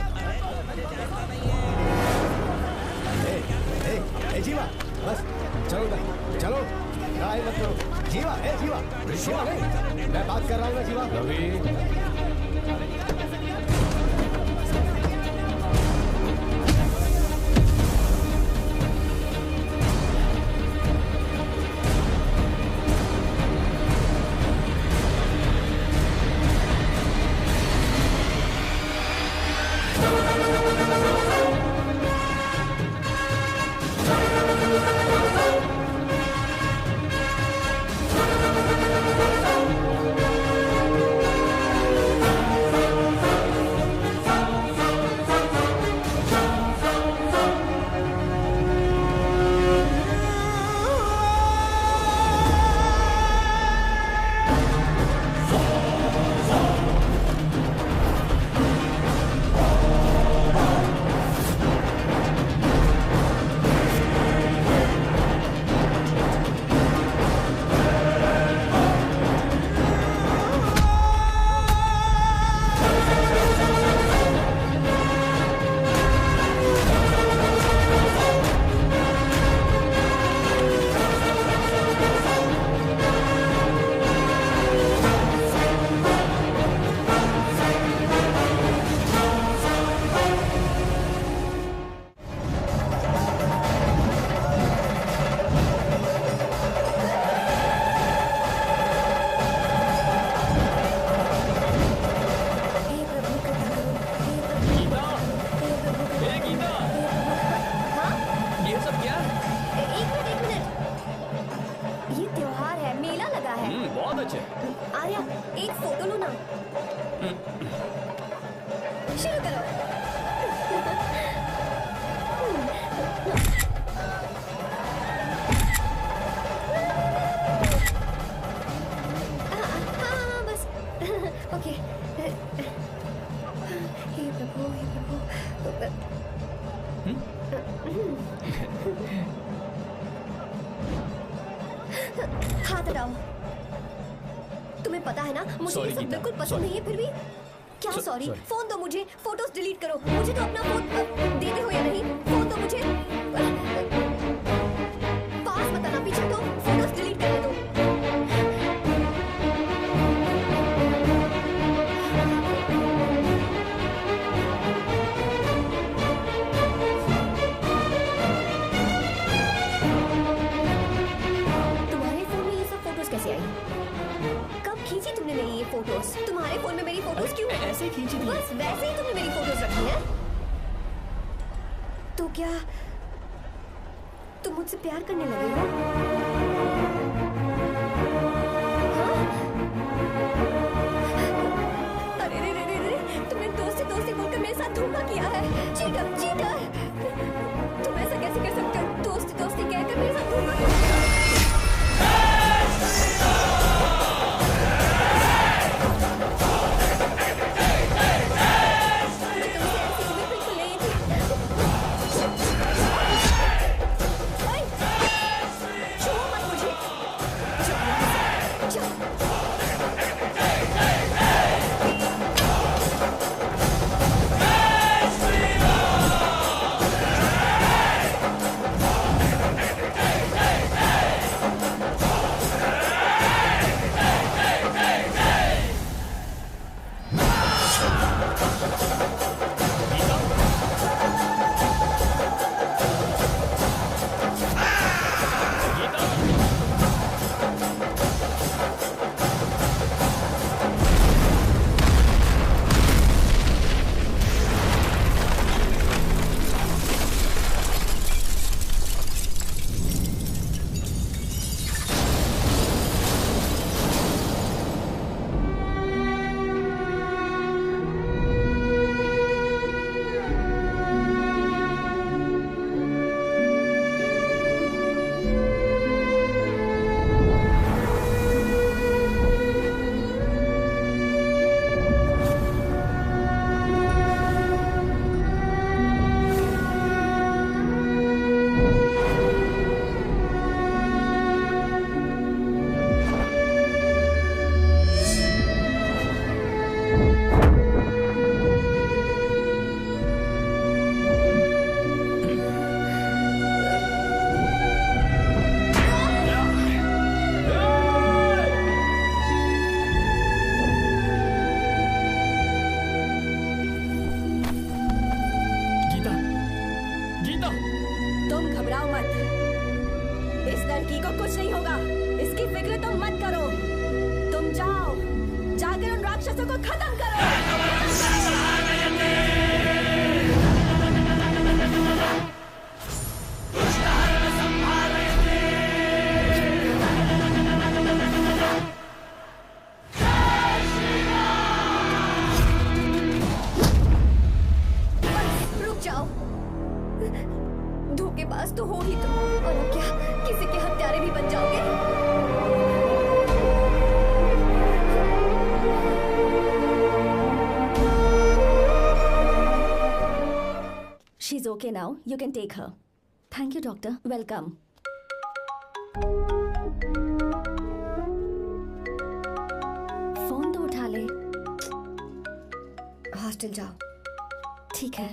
ए जीवा, बस चलो भाई, चलो ट्राई मत करो। जीवा, ए जीवा, जीवा नहीं, मैं बात कर रहा हूँ ना जीवा। रवि, बहुत अच्छे। आर्या, एक फोटो लो ना। शुरू करो। हाँ, बस ओके। हे प्रभु, हे प्रभु। हाथ हटाओ। तुम्हें पता है ना, मुझे ये सब बिल्कुल पसंद नहीं है, फिर भी क्या सॉरी? फोन दो मुझे, फोटोज डिलीट करो। मुझे तो अपना फोन देते हो या नहीं? फोन दो मुझे। पास मत आना, पीछे तो फोटोज डिलीट करने दो। तुम्हारे फोन में ये सब फोटोज कैसे आई? कब खींची तुमने मेरी ये फोटोज? तुम्हारे फोन में मेरी फोटोज क्यों? ऐसे खींची थी। बस वैसे ही तुमने मेरी फोटोज रखी है। तो क्या तुम मुझसे प्यार करने लगे हो? हाँ? अरे रे रे रे रे, तुमने दोस्ती बोलकर मेरे साथ धोखा किया है। Cheater, cheater! तुम ऐसा कैसे कर सकते हो? दोस्ती कहकर मेरे साथ धोखा किया। बेबी को कुछ नहीं होगा, इसकी फिक्र तुम मत करो। तुम जाओ, जाकर उन राक्षसों को खत्म करो। रुक जाओ, धोखेबाज तो हो ही तुम, और अब क्या किसी के हत्यारे भी बन जाओगे? She's okay now. You can take her. Thank you, doctor. Welcome. Phone तो उठा ले। हॉस्टल जाओ। ठीक है।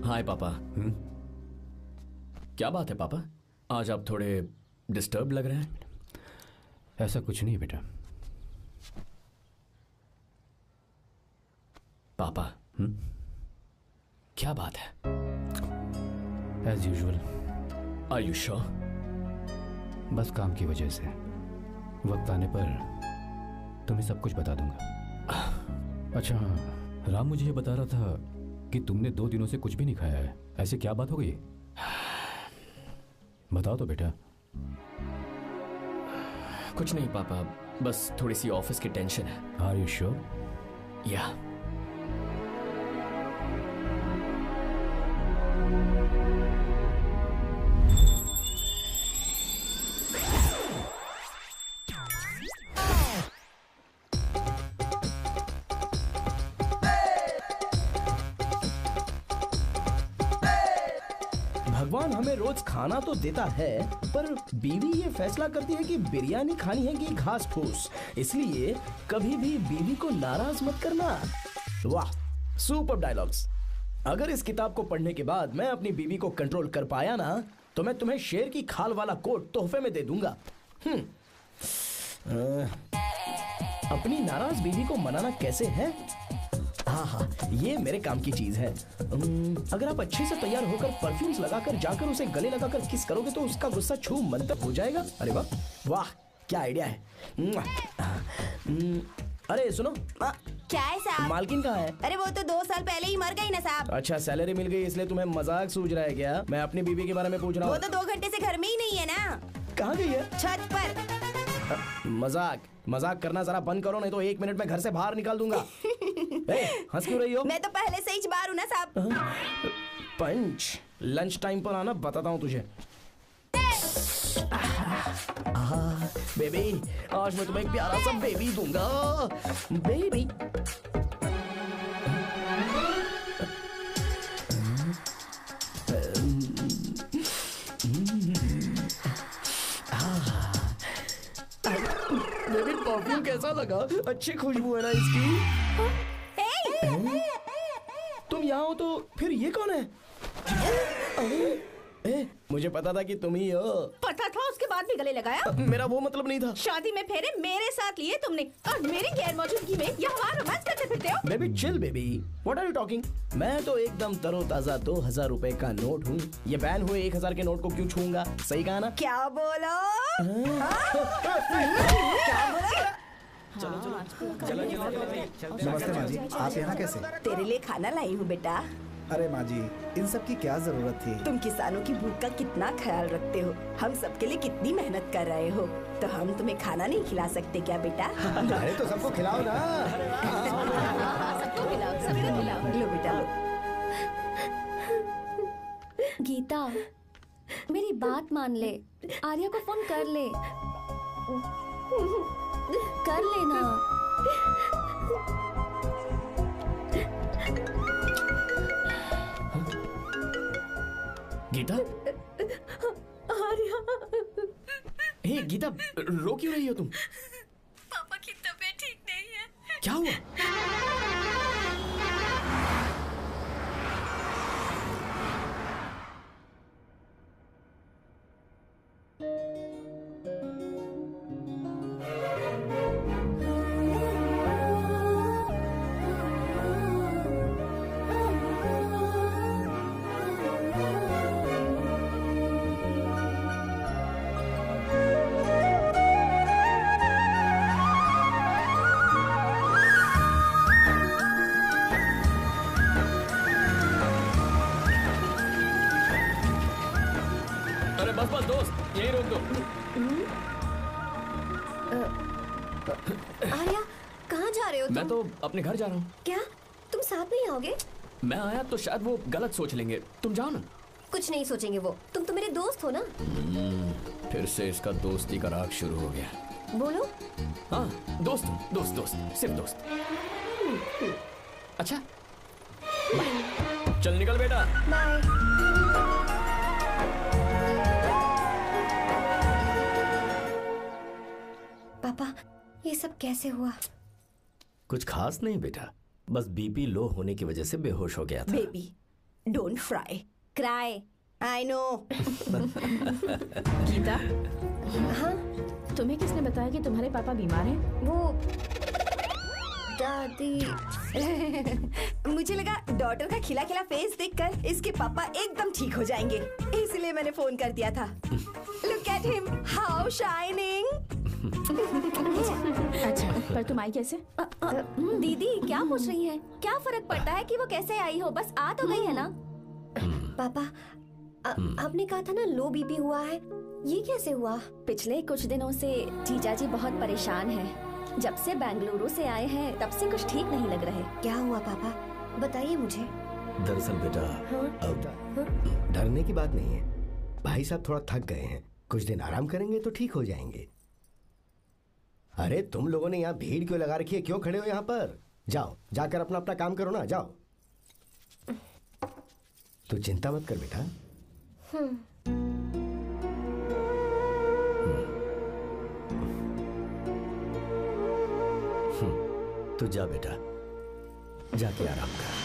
हाय पापा। क्या बात है पापा, आज आप थोड़े डिस्टर्ब लग रहे हैं। ऐसा कुछ नहीं बेटा। पापा क्या बात है? As usual. Are you sure? बस काम की वजह से वक्त आने पर तुम्हें सब कुछ बता दूंगा। अच्छा हाँ, राम मुझे ये बता रहा था कि तुमने 2 दिनों से कुछ भी नहीं खाया है। ऐसे क्या बात हो गई? बताओ तो बेटा। कुछ नहीं पापा, बस थोड़ी सी ऑफिस की टेंशन है। Are you sure? या। भगवान हमें रोज खाना तो देता है, पर बीवी ये फैसला करती है कि बिरयानी खानी है कि घास फूस। इसलिए कभी भी बीवी को नाराज मत करना। वाह, सुपर डायलॉग्स। अगर इस किताब को पढ़ने के बाद मैं अपनी बीवी को कंट्रोल कर पाया ना, तो मैं तुम्हें शेर की खाल वाला कोट तोहफे में दे दूंगा। अपनी नाराज बीवी को मनाना कैसे है? हाँ हाँ, ये मेरे काम की चीज है। अगर आप अच्छे से तैयार होकर परफ्यूम्स लगाकर जाकर उसे गले लगाकर किस करोगे तो उसका गुस्सा छू मंतर हो जाएगा। अरे वाह वाह, क्या आइडिया है। अरे सुनो। क्या है साहब? मालकिन कहाँ है? अरे वो तो 2 साल पहले ही मर गई ना साहब। अच्छा, सैलरी मिल गई इसलिए तुम्हें मजाक सूझ रहा है क्या? मैं अपनी बीवी के बारे में पूछ रहा हूँ। वो तो 2 घंटे से घर में ही नहीं है ना। कहाँ गई है? छत पर। मजाक करना जरा बंद करो, नहीं तो 1 मिनट में घर से बाहर निकाल दूंगा। हंस क्यों रही हो? मैं तो पहले से ही बाहर हूँ ना साहब। पंच, लंच टाइम पर आना, बताता हूँ तुझे। बेबी, आज मैं तुम्हें एक प्यारा सा बेबी दूंगा। बेबी। बेबी, परफ्यूम कैसा लगा? अच्छी खुशबू है ना इसकी? तुम यहाँ हो तो फिर ये कौन है? मुझे पता था कि तुम ही हो। पता था, उसके बाद भी गले लगाया? मेरा वो मतलब नहीं था। शादी में फेरे मेरे साथ लिए तुमने और मेरी गैर मौजूदगी में यहाँ रोमांस करते फिरते हो। Baby chill baby, what are you talking? मैं तो एकदम तरोताजा 2000 रुपए का नोट हूँ। ये बैन हुए 1000 के नोट को क्यों छूंगा? सही कहा ना? क्या बोलो? नमस्ते माँ जी, आप यहाँ कैसे? तेरे लिए खाना लाई हूँ बेटा। अरे माँ जी, इन सब की क्या जरूरत थी? तुम किसानों की भूख का कितना ख्याल रखते हो, हम सबके लिए कितनी मेहनत कर रहे हो, तो हम तुम्हें खाना नहीं खिला सकते क्या बेटा? अरे तो सबको खिलाओ ना। सबको खिलाओ, सबको खिलाओ। लो बेटा लो। गीता, मेरी बात मान ले, आर्या को फोन कर ले। कर लेना। गीता? आर्या। हे गीता, रो क्यों रही हो तुम? पापा की तबीयत ठीक नहीं है। क्या हुआ? आर्या, कहाँ जा रहे हो तुम? मैं तो अपने घर जा रहा हूँ। क्या तुम साथ नहीं आओगे? मैं आया तो शायद वो गलत सोच लेंगे, तुम जाओ ना। कुछ नहीं सोचेंगे वो, तुम तो मेरे दोस्त हो ना। फिर से इसका दोस्ती का राग शुरू हो गया। बोलो। हाँ, दोस्त दोस्त दोस्त, सिर्फ दोस्त। अच्छा, चल निकल बेटा। बाय। पापा, ये सब कैसे हुआ? कुछ खास नहीं बेटा, बस बीपी लो होने की वजह से बेहोश हो गया था। Baby, don't fry, cry. I know. Geeta, हाँ? तुम्हें किसने बताया कि तुम्हारे पापा बीमार हैं? वो दादी। मुझे लगा डॉटर का खिला खिला फेस देखकर इसके पापा एकदम ठीक हो जाएंगे, इसलिए मैंने फोन कर दिया था। Look at him, how shining. अच्छा, पर तुम आई कैसे? दीदी क्या पूछ रही हैं? क्या फर्क पड़ता है कि वो कैसे आई हो, बस आ तो गई है ना। पापा, आपने कहा था ना लो बीपी हुआ है, ये कैसे हुआ? पिछले कुछ दिनों से जीजा जी बहुत परेशान हैं। जब से बेंगलुरु से आए हैं तब से कुछ ठीक नहीं लग रहे। क्या हुआ पापा, बताइए मुझे। दरअसल बेटा, अब डरने की बात नहीं है। भाई साहब थोड़ा थक गए हैं, कुछ दिन आराम करेंगे तो ठीक हो जाएंगे। अरे तुम लोगों ने यहाँ भीड़ क्यों लगा रखी है? क्यों खड़े हो यहाँ पर? जाओ, जाकर अपना अपना काम करो ना, जाओ। तू चिंता मत कर बेटा। तू जा बेटा, जाके आराम कर।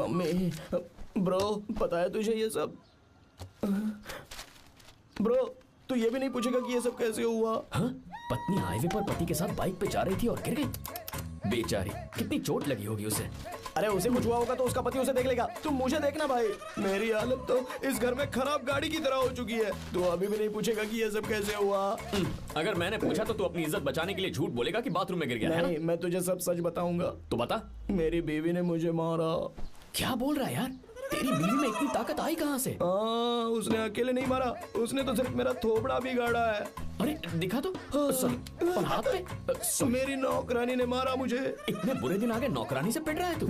मम्मी, ब्रो, पता है तुझे ये सब? ब्रो, तू ये भी नहीं पूछेगा कि ये सब कैसे हुआ? हाँ? पत्नी हाईवे पर पति के साथ बाइक पे जा रही थी और गिर गई। बेचारी, कितनी चोट लगी होगी उसे। अरे उसे कुछ हुआ होगा तो उसका पति उसे देख लेगा, तुम मुझे देखना भाई। मेरी हालत तो इस घर में खराब गाड़ी की तरह हो चुकी है। तू अभी भी नहीं पूछेगा कि ये सब कैसे हुआ? अगर मैंने पूछा तो तू अपनी इज्जत बचाने के लिए झूठ बोलेगा कि बाथरूम में गिर गया है नहीं, मैं तुझे सब सच बताऊंगा। तो बता। मेरी बीवी ने मुझे मारा। क्या बोल रहा है यार? तेरी बीवी में इतनी ताकत आई कहाँ से? उसने अकेले नहीं मारा, उसने तो सिर्फ मेरा थोबड़ा बिगाड़ा है। अरे दिखा तो। सॉरी, और हाथ पे? मेरी नौकरानी ने मारा मुझे। इतने बुरे दिन आ गए, नौकरानी से पिट रहा है तू?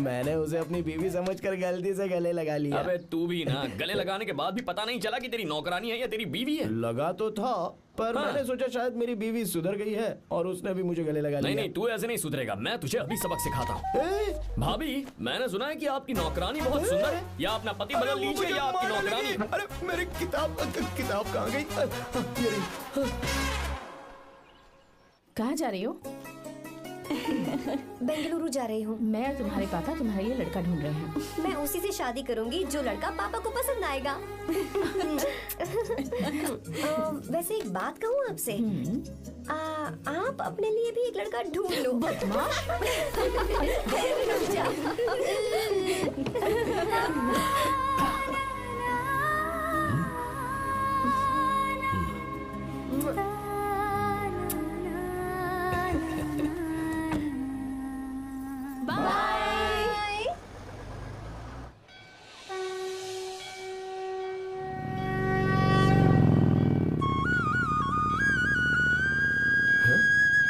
मैंने उसे अपनी बीवी समझकर गलती से गले लगा लिया। अबे तू भी ना, गले लगाने के बाद भी पता नहीं चला कि तेरी नौकरानी है या तेरी बीवी है? लगा तो था, पर मैंने सोचा शायद मेरी बीवी सुधर गई है और उसने भी मुझे गले लगा लिया। नहीं, तू ऐसे नहीं सुधरेगा, मैं तुझे अभी सबक सिखाता हूँ। भाभी, मैंने सुना है कि आपकी नौकरानी बहुत सुंदर है, या अपना पति बदल लीजिए या आपकी नौकरानी। अरे मेरी किताब कहाँ गई? कहाँ जा रही हो? बेंगलुरु जा रही हूँ। मैं और तुम्हारे पापा तुम्हारे लिए लड़का ढूंढ रहे हैं। मैं उसी से शादी करूंगी जो लड़का पापा को पसंद आएगा। वैसे एक बात कहूँ आपसे, आप अपने लिए भी एक लड़का ढूंढ लो। बदमाश।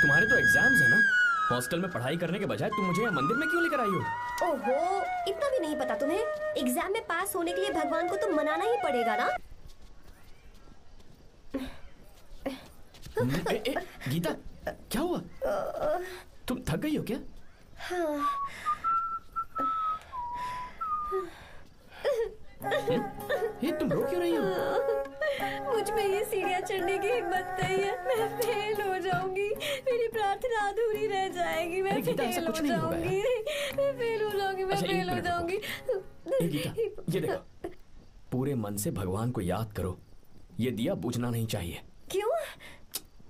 तुम्हारे तो एग्जाम्स है ना? हॉस्टल में पढ़ाई करने के बजाय तुम मुझे यहाँ मंदिर में क्यों लेकर आई हो? ओहो, इतना भी नहीं पता तुम्हें? एग्जाम में पास होने के लिए भगवान को तो मनाना ही पड़ेगा ना। गीता, क्या हुआ? तुम थक गई हो क्या? हाँ। ये तुम रो क्यों रही हो? मुझ में ये सीढ़ियाँ चढ़ने की हिम्मत नहीं है। मैं फेल हो जाऊंगी, मेरी प्रार्थना अधूरी रह जाएगी। मैं फेल हो जाऊंगी, मैं फेल हो जाऊंगी, मैं फेल हो जाऊंगी। गीता, ये देखो, पूरे मन से भगवान को याद करो। ये दिया बुझना नहीं चाहिए। क्यों?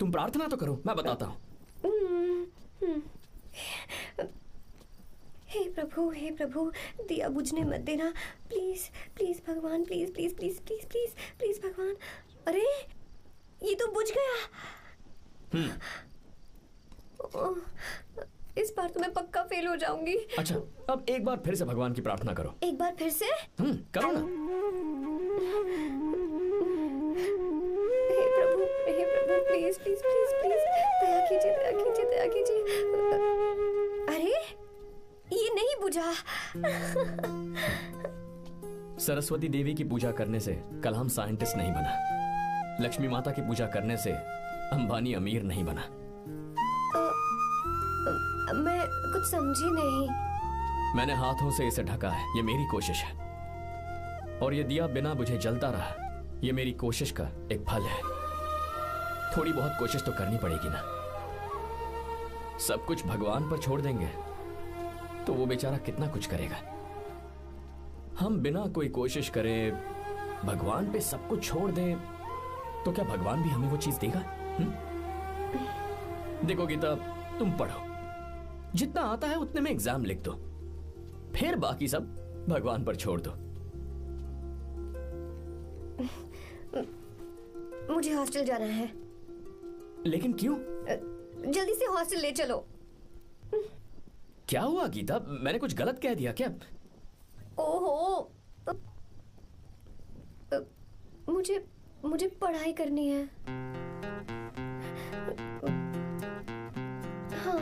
तुम प्रार्थना तो करो, मैं बताता हूँ। हे प्रभु, दिया बुझने मत देना, प्लीज प्लीज भगवान, please please please please please please भगवान। अरे ये तो बुझ गया। इस बार तो मैं पक्का फेल हो जाऊंगी। अच्छा, अब एक बार फिर से भगवान की प्रार्थना करो। एक बार फिर से? करो ना। हे प्रभु, प्लीज प्लीज प्लीज प्लीज, दया कीजिए, दया कीजिए, दया कीजिए। अरे ये नहीं बुझा। सरस्वती देवी की पूजा करने से कलाम साइंटिस्ट नहीं बना। लक्ष्मी माता की पूजा करने से अंबानी अमीर नहीं बना। मैं कुछ समझी नहीं। मैंने हाथों से इसे ढका है, ये मेरी कोशिश है। और ये दिया बिना बुझे जलता रहा, ये मेरी कोशिश का एक फल है। थोड़ी बहुत कोशिश तो करनी पड़ेगी ना। सब कुछ भगवान पर छोड़ देंगे तो वो बेचारा कितना कुछ करेगा। हम बिना कोई कोशिश करे भगवान पे सब कुछ छोड़ दें तो क्या भगवान भी हमें वो चीज देगा? देखो गीता, तुम पढ़ो, जितना आता है उतने में एग्जाम लिख दो, फिर बाकी सब भगवान पर छोड़ दो। मुझे हॉस्टल जाना है। लेकिन क्यों? जल्दी से हॉस्टल ले चलो। क्या हुआ गीता, मैंने कुछ गलत कह दिया क्या? ओहो, मुझे पढ़ाई करनी है। हाँ।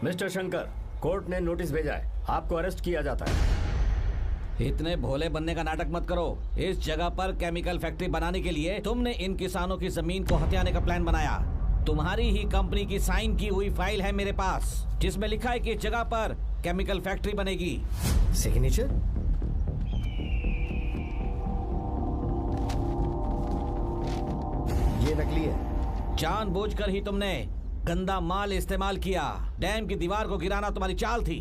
मिस्टर शंकर, कोर्ट ने नोटिस भेजा है, आपको अरेस्ट किया जाता है। इतने भोले बनने का नाटक मत करो। इस जगह पर केमिकल फैक्ट्री बनाने के लिए तुमने इन किसानों की जमीन को हथियाने का प्लान बनाया। तुम्हारी ही कंपनी की साइन की हुई फाइल है मेरे पास, जिसमें लिखा है कि इस जगह पर केमिकल फैक्ट्री बनेगी। सिग्नेचर? ये नकली है। जानबूझकर ही तुमने गंदा माल इस्तेमाल किया। डैम की दीवार को गिराना तुम्हारी चाल थी।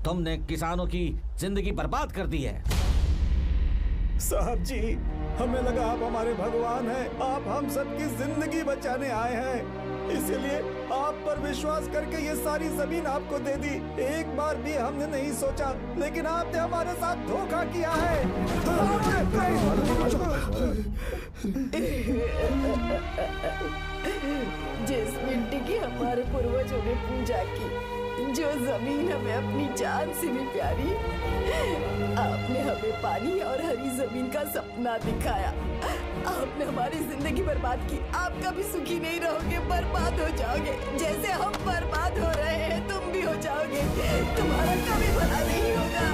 तुमने किसानों की जिंदगी बर्बाद कर दी है। साहब जी, हमें लगा आप हमारे भगवान हैं, आप हम सबकी जिंदगी बचाने आए हैं, इसीलिए आप पर विश्वास करके ये सारी जमीन आपको दे दी। एक बार भी हमने नहीं सोचा, लेकिन आपने हमारे साथ धोखा किया है। जिस मिट्टी की हमारे पूर्वजों ने पूजा की, जो जमीन हमें अपनी जान से भी प्यारी, आपने हमें पानी और हरी जमीन का सपना दिखाया। आपने हमारी जिंदगी बर्बाद की। आप कभी सुखी नहीं रहोगे, बर्बाद हो जाओगे। जैसे हम बर्बाद हो रहे हैं तुम भी हो जाओगे। तुम्हारा कभी भला नहीं होगा।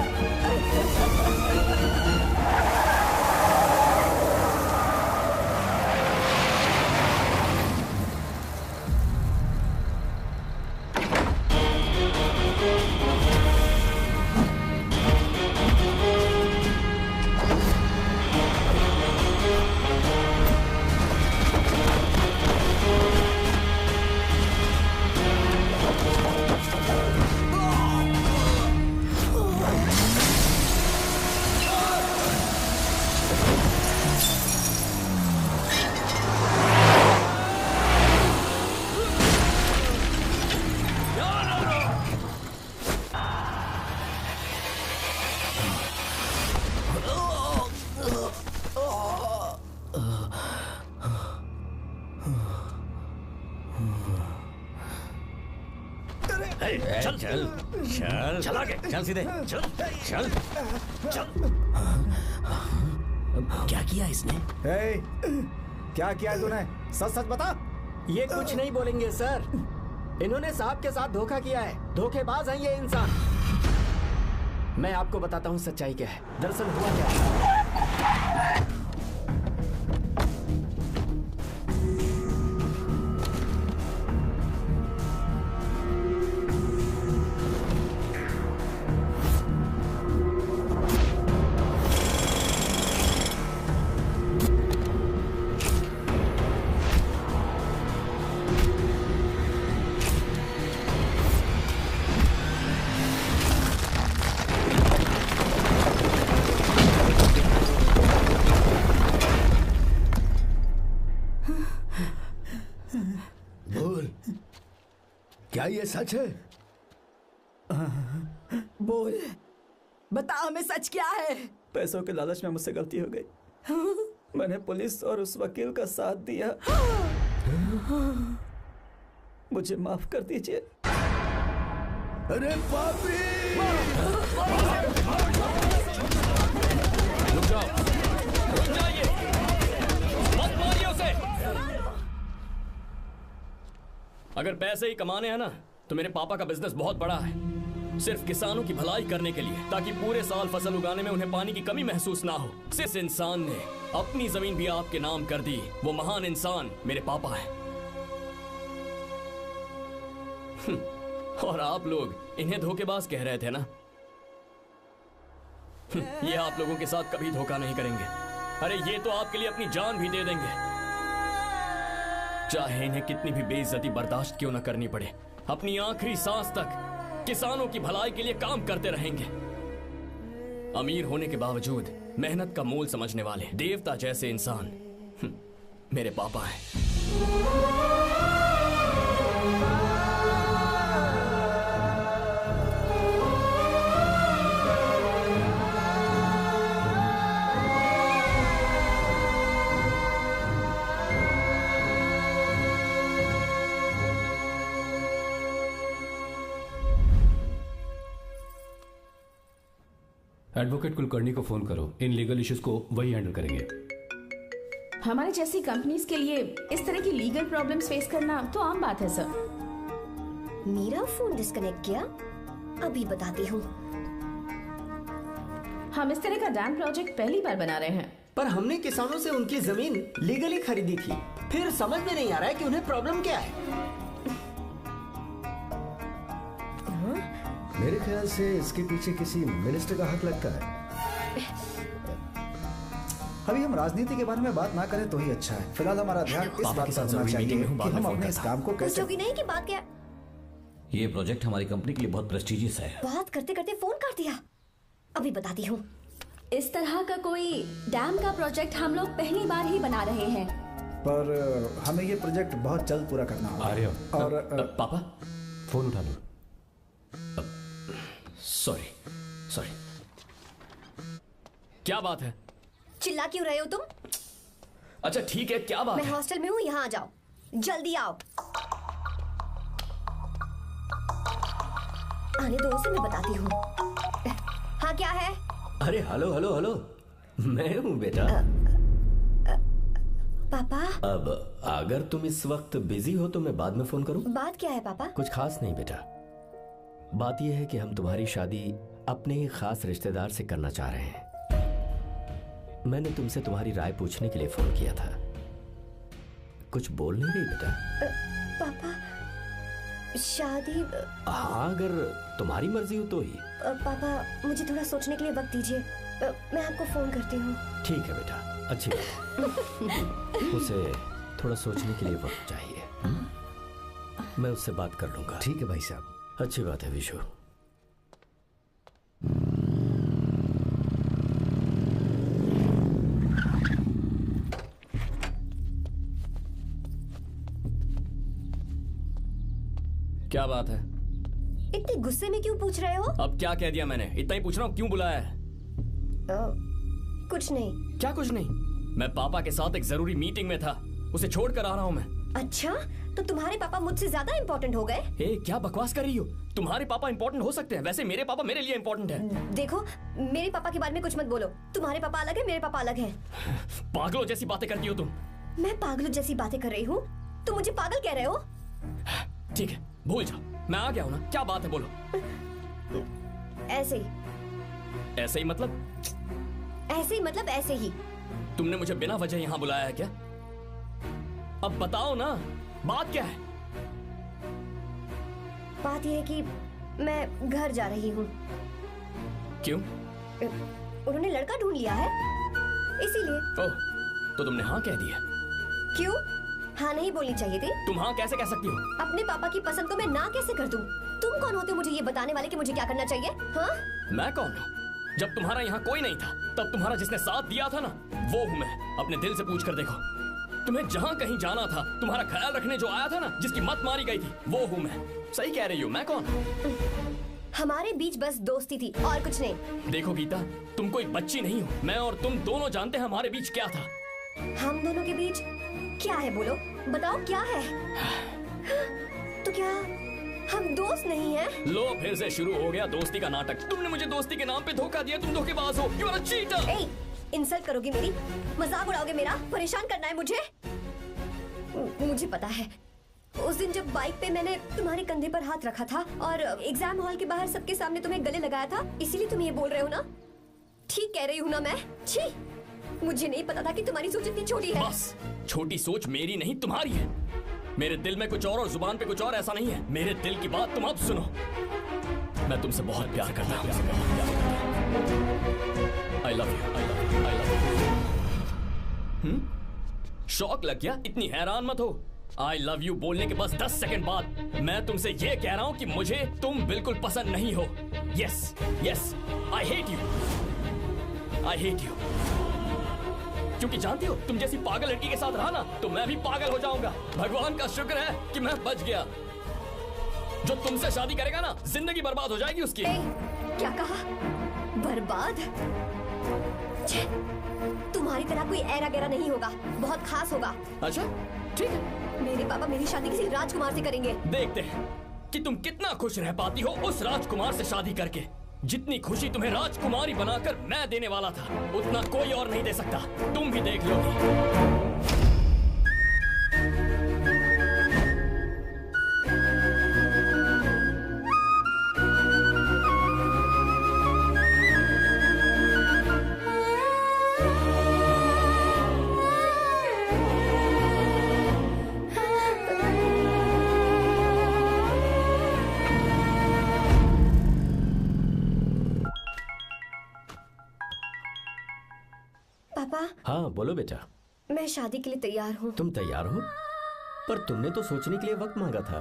चल चल चल चल आगे चल सीधे चल चल चल। क्या किया इसने? क्या किया तूने? सच सच बता। ये कुछ नहीं बोलेंगे सर। इन्होंने साहब के साथ धोखा किया है। धोखेबाज हैं ये इंसान। मैं आपको बताता हूँ सच्चाई क्या है। दरअसल हुआ क्या है। क्या ये सच है? बोल, बता हमें सच क्या है? पैसों के लालच में मुझसे गलती हो गई। मैंने पुलिस और उस वकील का साथ दिया। मुझे माफ कर दीजिए। अरे पापी! रुक जाओ, रुक जाइए, मत मारिए उसे। अगर पैसे ही कमाने हैं ना, तो मेरे पापा का बिजनेस बहुत बड़ा है, सिर्फ किसानों की भलाई करने के लिए, ताकि पूरे साल फसल उगाने में उन्हें पानी की कमी महसूस ना हो। जिस इंसान ने अपनी जमीन भी आपके नाम कर दी, वो महान इंसान मेरे पापा है। और आप लोग इन्हें धोखेबाज कह रहे थे ना? ये आप लोगों के साथ कभी धोखा नहीं करेंगे। अरे ये तो आपके लिए अपनी जान भी दे देंगे, चाहे इन्हें कितनी भी बेइज्जती बर्दाश्त क्यों न करनी पड़े। अपनी आखिरी सांस तक किसानों की भलाई के लिए काम करते रहेंगे। अमीर होने के बावजूद मेहनत का मोल समझने वाले देवता जैसे इंसान मेरे पापा हैं। एडवोकेट कुलकर्णी को फोन करो। इन लीगल इश्यूज को वही हैंडल करेंगे। हमारी जैसी कंपनीज के लिए इस तरह की लीगल प्रॉब्लम्स फेस करना तो आम बात है सर। मेरा फोन डिस्कनेक्ट किया? अभी बताती हूँ। हम इस तरह का डैम प्रोजेक्ट पहली बार बना रहे हैं। पर हमने किसानों से उनकी जमीन लीगली खरीदी थी। फिर समझ में नहीं आ रहा है कि उन्हें प्रॉब्लम क्या है। मेरे ख्याल से इसके पीछे किसी मिनिस्टर का हक लगता है। अभी हम राजनीति के बारे में बात ना करें तो ही अच्छा है। फिलहाल हमारा ध्यान इस बात पर होना चाहिए कि हम अपने इस काम को कैसे। पूछोगी नहीं कि बात क्या? ये प्रोजेक्ट हमारी कंपनी के लिए बहुत प्रेस्टिजियस है। बात करते करते फोन काट दिया। अभी बताती हूँ। इस तरह का कोई डैम का प्रोजेक्ट हम लोग पहली बार ही बना रहे हैं, पर हमें ये प्रोजेक्ट बहुत जल्द पूरा करना होगा। और पापा फोन उठा लो। Sorry sorry. क्या बात है? चिल्ला क्यों रहे हो तुम? अच्छा ठीक है, क्या बात मैं है? हॉस्टल में हूँ, यहाँ आ जाओ, जल्दी आओ। आने दो उसे, मैं बताती हूँ। हाँ क्या है? अरे हेलो हेलो हेलो, मैं हूँ बेटा। पापा। अब अगर तुम इस वक्त बिजी हो तो मैं बाद में फोन करूँ? बात क्या है पापा? कुछ खास नहीं बेटा, बात यह है कि हम तुम्हारी शादी अपने ही खास रिश्तेदार से करना चाह रहे हैं। मैंने तुमसे तुम्हारी राय पूछने के लिए फोन किया था। कुछ बोल नहीं रही बेटा? पापा शादी। हाँ अगर तुम्हारी मर्जी हो तो ही। पापा मुझे थोड़ा सोचने के लिए वक्त दीजिए, मैं आपको फोन करती हूँ। ठीक है बेटा, अच्छी बात। उसे थोड़ा सोचने के लिए वक्त चाहिए। मैं उससे बात कर लूंगा। ठीक है भाई साहब। अच्छी बात है विशु। क्या बात है? इतने गुस्से में क्यों पूछ रहे हो? अब क्या कह दिया मैंने? इतना ही पूछ रहा हूँ, क्यों बुलाया है? कुछ नहीं। क्या कुछ नहीं? मैं पापा के साथ एक जरूरी मीटिंग में था, उसे छोड़कर आ रहा हूँ मैं। अच्छा, तो तुम्हारे पापा मुझसे ज्यादा इम्पोर्टेंट हो गए? ए, क्या बकवास कर रही हो? तुम्हारे पापा इम्पोर्टेंट हो सकते हैं, वैसे मेरे पापा मेरे लिए इम्पोर्टेंट है। देखो, मेरे पापा के बारे में कुछ मत बोलो। तुम्हारे पापा अलग है, मेरे पापा अलग है। पागलों जैसी बातें करती हो तुम। मैं पागलों जैसी बातें कर रही हूँ? तुम मुझे पागल कह रहे हो? ठीक है, भूल जाओ, मैं आ गया हूँ ना। क्या बात है, बोलो। ऐसे ही। ऐसे ही मतलब? ऐसे ही मतलब ऐसे ही। तुमने मुझे बिना वजह यहाँ बुलाया है क्या? अब बताओ ना, बात क्या है? बात यह है कि मैं घर जा रही हूँ। क्यों? उन्होंने लड़का ढूंढ लिया है, इसीलिए। ओह, तो तुमने हाँ कह दिया? क्यों? हाँ नहीं बोलनी चाहिए थी? तुम हाँ कैसे कह सकती हो? अपने पापा की पसंद को मैं ना कैसे कर दूं? तुम कौन होते हो मुझे ये बताने वाले कि मुझे क्या करना चाहिए? हाँ? मैं कौन हूँ? जब तुम्हारा यहाँ कोई नहीं था, तब तुम्हारा जिसने साथ दिया था ना, वो हूँ मैं। अपने दिल से पूछ कर देखो। तुम्हें जहाँ कहीं जाना था, तुम्हारा ख्याल रखने जो आया था ना, जिसकी मत मारी गई थी, वो हूँ मैं। सही कह रही हो, मैं कौन? हमारे बीच बस दोस्ती थी और कुछ नहीं। देखो गीता, तुम कोई बच्ची नहीं हो। मैं और तुम दोनों जानते हैं हमारे बीच क्या था। हम दोनों के बीच क्या है, बोलो, बताओ क्या है? तो क्या हम दोस्त नहीं हैं? लो, फिर से शुरू हो गया दोस्ती का नाटक। तुमने मुझे दोस्ती के नाम पे धोखा दिया। तुम धोखेबाज हो। You are a cheater। A, insult करोगी मेरी? मजाक उड़ाओगे मेरा? परेशान करना है मुझे? मुझे पता है, उस दिन जब बाइक पे मैंने तुम्हारे कंधे पर हाथ रखा था और एग्जाम हॉल के बाहर सबके सामने तुम्हें गले लगाया था, इसीलिए तुम ये बोल रहे हो ना? ठीक कह रही हूँ ना मैं? छी, मुझे नहीं पता था कि तुम्हारी सोच इतनी छोटी है। बस, छोटी सोच मेरी नहीं तुम्हारी है। मेरे दिल में कुछ और जुबान पे कुछ और, ऐसा नहीं है। मेरे दिल की बात तुम अब सुनो। मैं तुमसे बहुत प्यार करता हूँ। I love you, I love you, I love you। शौक लग गया? इतनी हैरान मत हो। I love you बोलने के बस 10 सेकंड बाद मैं तुमसे ये कह रहा हूँ कि मुझे तुम बिल्कुल पसंद नहीं हो। Yes, yes, I hate you, I hate you। क्योंकि जानती हो, तुम जैसी पागल लड़की के साथ रहा ना, तो मैं भी पागल हो जाऊंगा। भगवान का शुक्र है कि मैं बच गया। जो तुमसे शादी करेगा ना, जिंदगी बर्बाद हो जाएगी उसकी। क्या कहा? बर्बाद? तुम्हारी तरह कोई ऐरा गैरा नहीं होगा, बहुत खास होगा। अच्छा, ठीक है। मेरे पापा मेरी शादी किसी राजकुमार से करेंगे। देखते हैं कि तुम कितना खुश रह पाती हो उस राजकुमार से शादी करके। जितनी खुशी तुम्हें राजकुमारी बनाकर मैं देने वाला था, उतना कोई और नहीं दे सकता। तुम भी देख लोगी। हाँ बोलो बेटा। मैं शादी के लिए तैयार हूँ। तुम तैयार हो? पर तुमने तो सोचने के लिए वक्त मांगा था।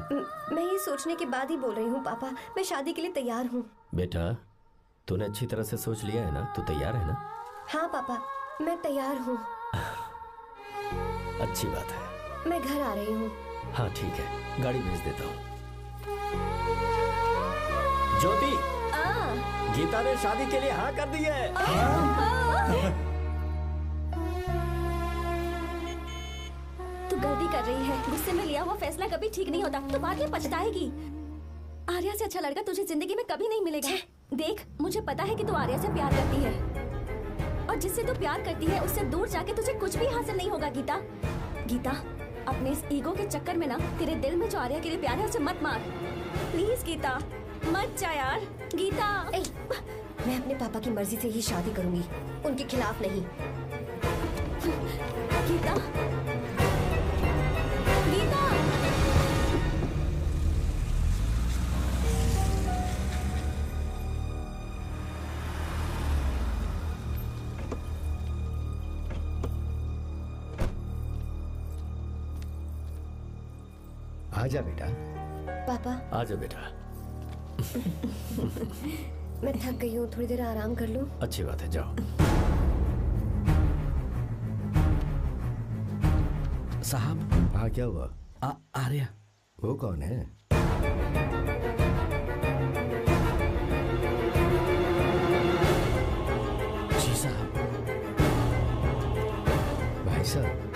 मैं ये सोचने के बाद ही बोल रही हूँ पापा, मैं शादी के लिए तैयार हूँ। बेटा, तूने अच्छी तरह से सोच लिया है ना? तू तैयार है ना? हाँ पापा, मैं तैयार हूँ। अच्छी बात है। मैं घर आ रही हूँ। हाँ ठीक है, गाड़ी भेज देता हूँ। ज्योति, गीता ने शादी के लिए हाँ कर दी है। तू गलती कर रही है। गुस्से में लिया हुआ फैसला कभी ठीक नहीं होता, तो बाद में पछताएगी। आर्या से अच्छा लड़का तुझे जिंदगी में कभी नहीं मिलेगा। देख, मुझे पता है कि तू आर्या से प्यार करती है, और जिससे तू प्यार करती है उससे दूर जाके तुझे कुछ भी हासिल नहीं होगा। गीता, गीता, अपने इस ईगो के चक्कर में ना तेरे दिल में जो आर्या के लिए प्यार है उसे मत मार। प्लीज गीता, मत जा यार। गीता, मैं अपने पापा की मर्जी से ही शादी करूंगी, उनके खिलाफ नहीं। गीता, गीता। आजा बेटा। पापा। आजा बेटा। मैं थक गई हूँ, थोड़ी देर आराम कर लूँ। अच्छी बात है, जाओ। साहब। हाँ क्या हुआ? आर्या। वो कौन है? जी साहब। भाई साहब।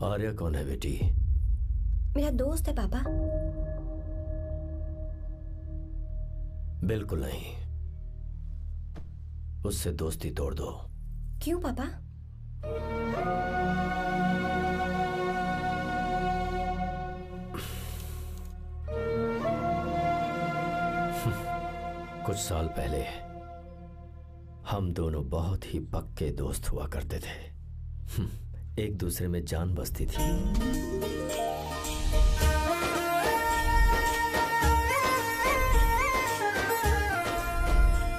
आर्या कौन है बेटी? मेरा दोस्त है पापा। बिल्कुल नहीं, उससे दोस्ती तोड़ दो। क्यों पापा? कुछ साल पहले हम दोनों बहुत ही पक्के दोस्त हुआ करते थे। एक दूसरे में जान बसती थी।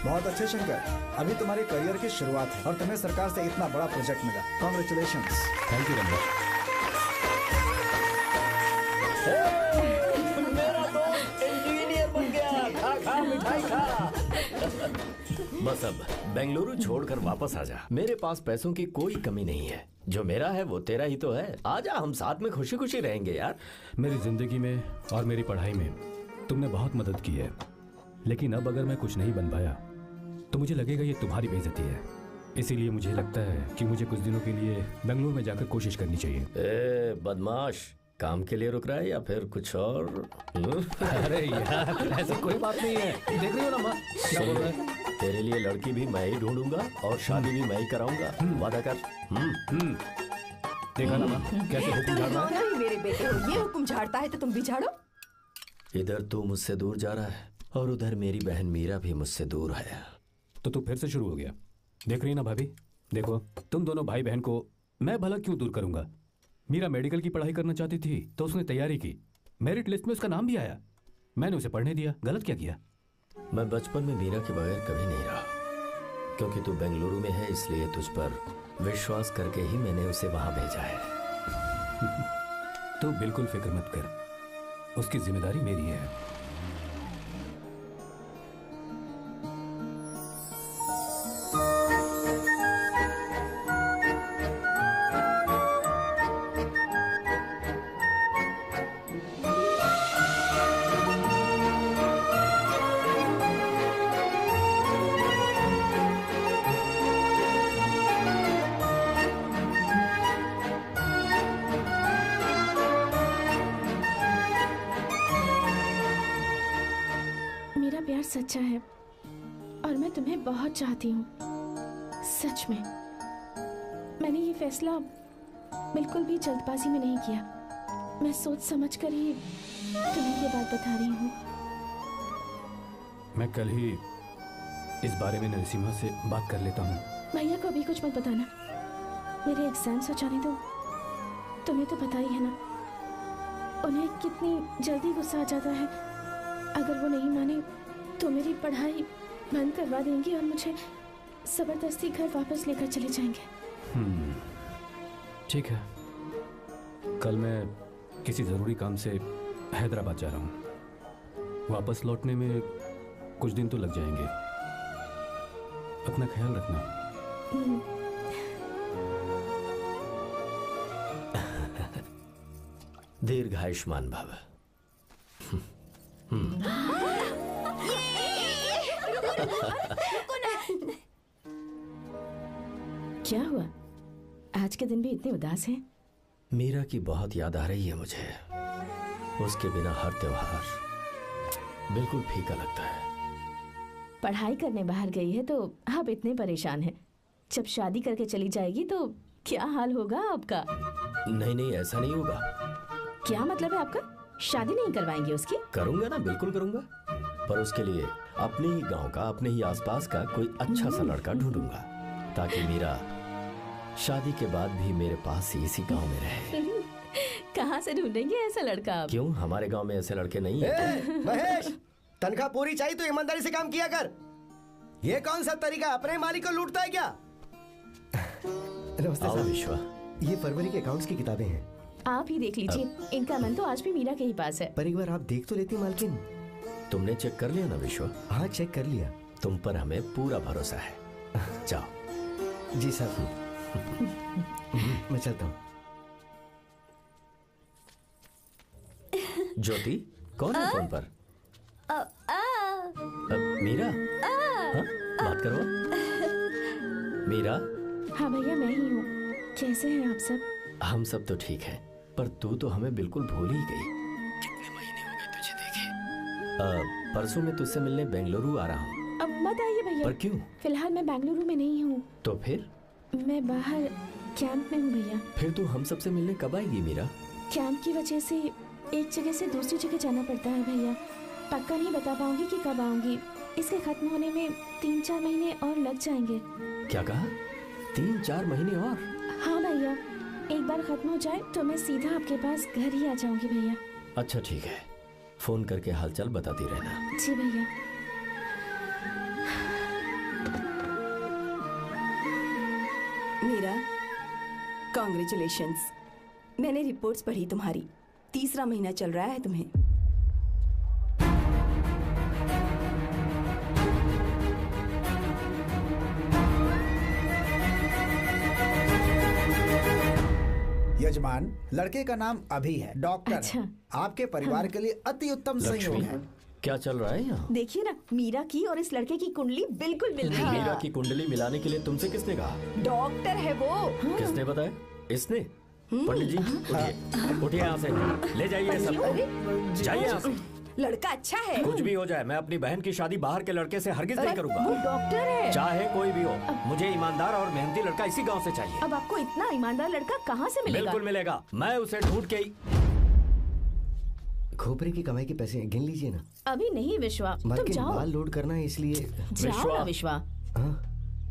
बहुत अच्छे शंकर, अभी तुम्हारे करियर की शुरुआत है और तुम्हें सरकार से इतना बड़ा प्रोजेक्ट मिला। कॉन्ग्रेचुलेशंस। Thank you Ramesh. मेरा दोस्त इंजीनियर बन गया। खा खा मिठाई खा। बस अब बेंगलुरु छोड़कर वापस आ जा। मेरे पास पैसों की कोई कमी नहीं है। जो मेरा है वो तेरा ही तो है। आजा, हम साथ में खुशी खुशी रहेंगे यार। मेरी जिंदगी में और मेरी पढ़ाई में तुमने बहुत मदद की है, लेकिन अब अगर मैं कुछ नहीं बन पाया तो मुझे लगेगा ये तुम्हारी बेइज्जती है। इसीलिए मुझे लगता है कि मुझे कुछ दिनों के लिए बेंगलुरु में जाकर कोशिश करनी चाहिए। ए बदमाश, काम के लिए रुक रहा है या फिर कुछ और? अरे यार, ऐसी कोई बात नहीं है। देख रही हो ना माँ, क्या बोल रहा है? तेरे लिए लड़की भी मैं ही ढूंढूंगा और शादी भी मैं ही कराऊंगा। वादा कर। देखा ना माँ, कैसे हुक्म झाड़ रहा है? दोनों ही मेरे बेटे हो, ये हुक्म झाड़ता है तो तुम भी झाड़ो। इधर तू मुझसे दूर जा रहा है और उधर मेरी बहन मीरा भी मुझसे दूर है। तो तू फिर से शुरू हो गया। देख रही ना भाभी, देखो तुम दोनों भाई बहन को मैं भला क्यों दूर करूंगा? मीरा मेडिकल की पढ़ाई करना चाहती थी तो उसने तैयारी की, मेरिट लिस्ट में उसका नाम भी आया, मैंने उसे पढ़ने दिया। गलत क्या किया? मैं बचपन में मीरा के बगैर कभी नहीं रहा। क्योंकि तू बेंगलुरु में है इसलिए तुझ पर विश्वास करके ही मैंने उसे वहां भेजा है। तो बिल्कुल फिक्र मत कर, उसकी जिम्मेदारी मेरी है। सच्चा है और मैं तुम्हें बहुत चाहती हूँ। सच में मैंने ये फैसला बिल्कुल भी जल्दबाजी में नहीं किया। मैं सोच समझ कर ही तुम्हें ये बात बता रही हूँ। मैं कल ही इस बारे में नरसिम्हा से बात कर लेता हूँ। भैया को अभी कुछ मत बताना, मेरे एग्जाम्स हो जाने दो। तुम्हें तो पता ही है ना उन्हें कितनी जल्दी गुस्सा आ जाता है। अगर वो नहीं माने तो मेरी पढ़ाई बंद करवा देंगे और मुझे जबरदस्ती घर वापस लेकर चले जाएंगे। ठीक है, कल मैं किसी जरूरी काम से हैदराबाद जा रहा हूँ। वापस लौटने में कुछ दिन तो लग जाएंगे। अपना ख्याल रखना। दीर्घायुष्मान भव। क्या हुआ? आज के दिन भी इतने उदास हैं? मीरा की बहुत याद आ रही है मुझे। उसके बिना हर त्योहार बिल्कुल फीका लगता है। पढ़ाई करने बाहर गई है तो आप इतने परेशान हैं। जब शादी करके चली जाएगी तो क्या हाल होगा आपका? नहीं नहीं, ऐसा नहीं होगा। क्या मतलब है आपका? शादी नहीं करवाएंगे उसकी? करूंगा ना, बिल्कुल करूंगा, पर उसके लिए अपने ही गांव का, अपने ही आसपास का कोई अच्छा सा लड़का ढूंढूंगा ताकि मीरा शादी के बाद भी मेरे पास ही इसी गांव में रहे। कहाँ से ढूंढेंगे ऐसा लड़का आप? क्यों, हमारे गांव में ऐसे लड़के नहीं है? महेश, तनख्वाह पूरी चाहिए तो ईमानदारी से काम किया कर। ये कौन सा तरीका, अपने मालिक को लूटता है क्या? नमस्ते साहब। विश्वा, ये फरवरी के अकाउंट्स की किताबें हैं। आप ही देख लीजिए, इनका मन तो आज भी मीरा के ही पास है। पर एक बार आप देख तो लेती मालकिन। तुमने चेक कर लिया ना विश्वा? हाँ, चेक कर लिया। तुम पर हमें पूरा भरोसा है। जाओ। जी साहब। मैं चलता हूँ। ज्योति, कौन है फोन पर? मीरा? हाँ? बात करो। मीरा? हाँ भैया, मैं ही हूँ। कैसे हैं आप सब? हम सब तो ठीक है, पर तू तो हमें बिल्कुल भूल ही गई। कितने महीने हो गए तुझे देखे। परसों मैं तुझसे मिलने बेंगलुरु आ रहा हूँ। अब मत आइए भैया। पर क्यों? फिलहाल मैं बेंगलुरु में नहीं हूँ। तो फिर? मैं बाहर कैंप में हूँ भैया। फिर तू हम सबसे मिलने कब आएगी मीरा? कैंप की वजह से एक जगह से दूसरी जगह जाना पड़ता है भैया। पक्का नहीं बता पाऊंगी कि कब आऊंगी। इसके खत्म होने में 3-4 महीने और लग जाएंगे। क्या कहा? 3-4 महीने और? हाँ भैया, एक बार खत्म हो जाए तो मैं सीधा आपके पास घर ही आ जाऊंगी भैया। अच्छा ठीक है, फोन करके हालचाल बताती रहना। जी भैया। मीरा, कॉन्ग्रेचुलेशंस। मैंने रिपोर्ट्स पढ़ी तुम्हारी। 3रा महीना चल रहा है तुम्हें। यजमान, लड़के का नाम अभी है, डॉक्टर। अच्छा। आपके परिवार के लिए अति उत्तम संयोग है। क्या चल रहा है यहाँ? देखिए ना, मीरा की और इस लड़के की कुंडली बिल्कुल मिल रही है। मीरा की कुंडली मिलाने के लिए तुमसे किसने कहा? डॉक्टर है वो। किसने बताया? इसने? पंडित जी उठिए, उठिए यहाँ से, ले जाइए सब, जाइए यहाँ से। लड़का अच्छा है। कुछ भी हो जाए, मैं अपनी बहन की शादी बाहर के लड़के से हरगिज नहीं करूंगा। वो डॉक्टर है। चाहे कोई भी हो, मुझे ईमानदार और मेहनती लड़का इसी गांव से चाहिए। अब आपको इतना ईमानदार लड़का कहाँ से मिलेगा? बिल्कुल मिलेगा, मैं उसे ढूंढ के ही। खोपरे की कमाई के पैसे गिन लीजिए ना। अभी नहीं विश्वा, तुम जाओ। बाल लोड करना है इसलिए। जाओ ना विश्वा।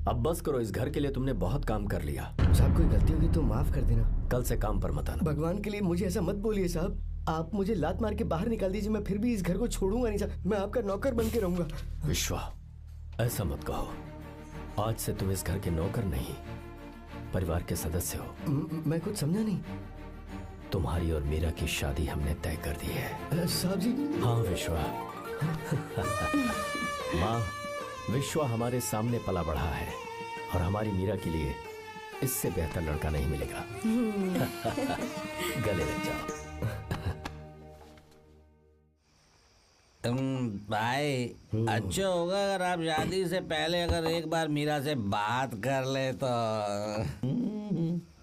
अब बस करो, इस घर के लिए तुमने बहुत काम कर लिया। साहब कोई गलती होगी तो माफ कर देना। कल से काम पर मत आना। भगवान के लिए मुझे ऐसा मत बोलिए साहब। आप मुझे लात मार के बाहर निकाल दीजिए, मैं फिर भी इस घर को छोड़ूंगा नहीं साहब। मैं आपका नौकर बन के रहूंगा। विश्वा, ऐसा मत कहो। आज से तुम इस घर के नौकर नहीं, परिवार के सदस्य हो। मैं कुछ समझा नहीं। तुम्हारी और मीरा की शादी हमने तय कर दी है। साहब जी। हाँ विश्वा। माँ, विश्वा हमारे सामने पला बढ़ा है और हमारी मीरा के लिए इससे बेहतर लड़का नहीं मिलेगा। गले लग जाओ। भाई अच्छा होगा अगर आप शादी से पहले अगर एक बार मीरा से बात कर ले तो।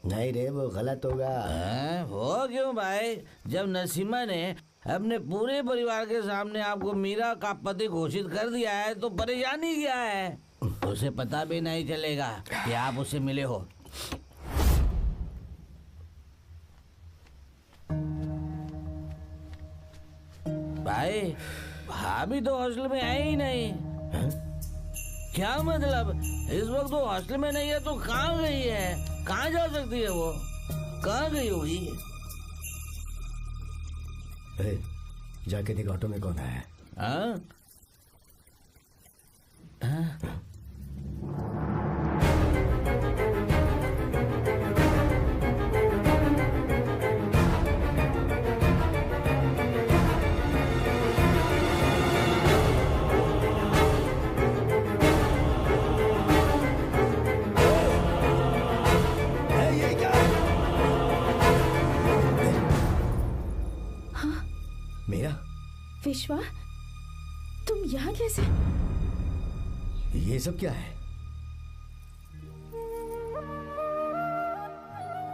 नहीं रे, वो गलत होगा। हो क्यों भाई? जब नसीमा ने अपने पूरे परिवार के सामने आपको मीरा का पति घोषित कर दिया है तो परेशानी क्या है? उसे पता भी नहीं चलेगा कि आप उससे मिले हो। भाई भाभी तो हॉस्टल में है ही नहीं। क्या मतलब? इस वक्त वो हॉस्टल में नहीं है तो कहाँ गई है? कहाँ जा सकती है वो? कहाँ गई होगी? जाके देख ऑटो में कौन है। हाँ? विश्वा, तुम यहाँ कैसे? ये सब क्या है?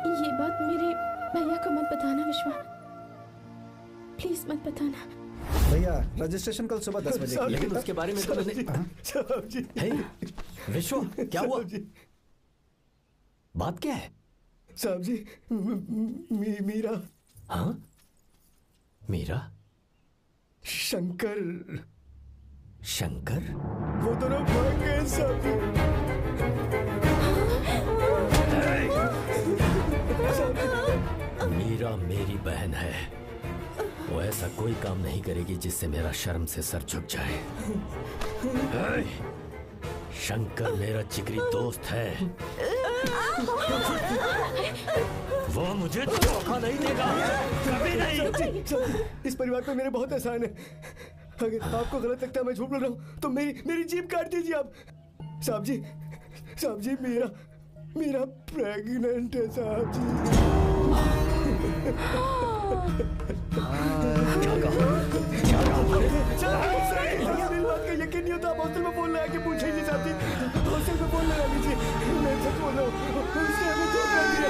ये बात मेरे भैया को मत बताना विश्वा, प्लीज मत बताना। भैया रजिस्ट्रेशन कल सुबह 10 बजे। लेकिन उसके बारे में तो मैंने। विश्वा क्या हुआ? बात क्या है? साहब जी, मीरा। हाँ, मीरा? शंकर। शंकर? वो दोनों भाग गए साहब जी। मीरा मेरी बहन है, वो ऐसा कोई काम नहीं करेगी जिससे मेरा शर्म से सर झुक जाए। शंकर मेरा जिगरी दोस्त है, वो मुझे धोखा नहीं देगा, कभी नहीं। इस परिवार पे मेरे बहुत एहसान है। अगर आपको गलत लगता है मैं झूठ बोल रहा हूँ तो मेरी जीभ काट दीजिए आप। साहब जी मेरा प्रेग्नेंट है साहब जी। मेरी बात का यकीन नहीं होता। आप हॉस्टल में फोन लगा के पूछे नहीं चाहती। हॉस्टल में फोन लगा लीजिए, मैं सच बोल रहा हूँ। उसने हमें धोखा दिया।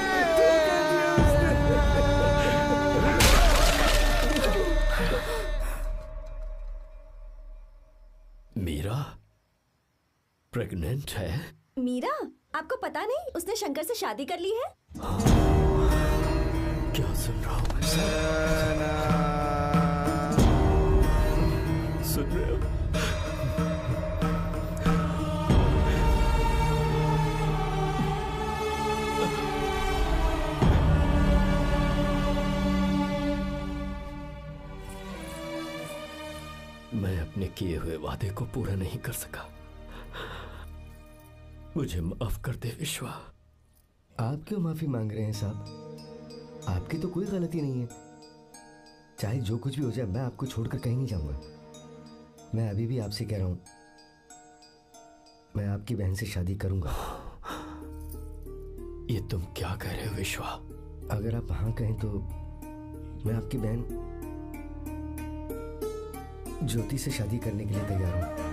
प्रेग्नेंट है? मीरा, आपको पता नहीं उसने शंकर से शादी कर ली है? क्या सुन रहा हूँ मैं? सुन रहे हो? मैं अपने किए हुए वादे को पूरा नहीं कर सका। मुझे माफ कर दे विश्वा। आप क्यों माफी मांग रहे हैं साहब? आपकी तो कोई गलती नहीं है। चाहे जो कुछ भी हो जाए, मैं आपको छोड़कर कहीं नहीं जाऊंगा। मैं अभी भी आपसे कह रहा हूं, मैं आपकी बहन से शादी करूंगा। ये तुम क्या कह रहे हो विश्वा? अगर आप हाँ कहें तो मैं आपकी बहन ज्योति से शादी करने के लिए तैयार हूं।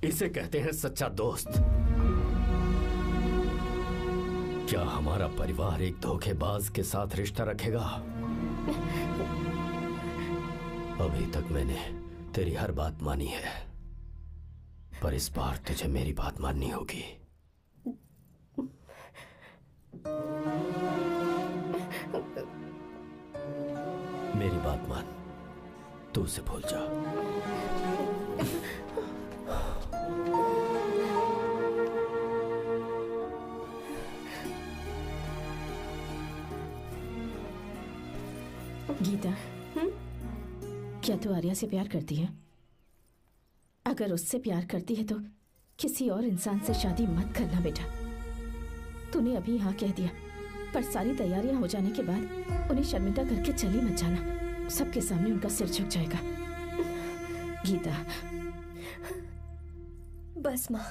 इसे कहते हैं सच्चा दोस्त। क्या हमारा परिवार एक धोखेबाज के साथ रिश्ता रखेगा? अभी तक मैंने तेरी हर बात मानी है, पर इस बार तुझे मेरी बात माननी होगी। मेरी बात मान, तू उसे भूल जा। गीता, क्या तू आर्या से प्यार करती है? अगर उससे प्यार करती है तो किसी और इंसान से शादी मत करना बेटा। तूने अभी हाँ कह दिया, पर सारी तैयारियां हो जाने के बाद उन्हें शर्मिंदा करके चली मत जाना। सबके सामने उनका सिर झुक जाएगा। गीता, बस माँ,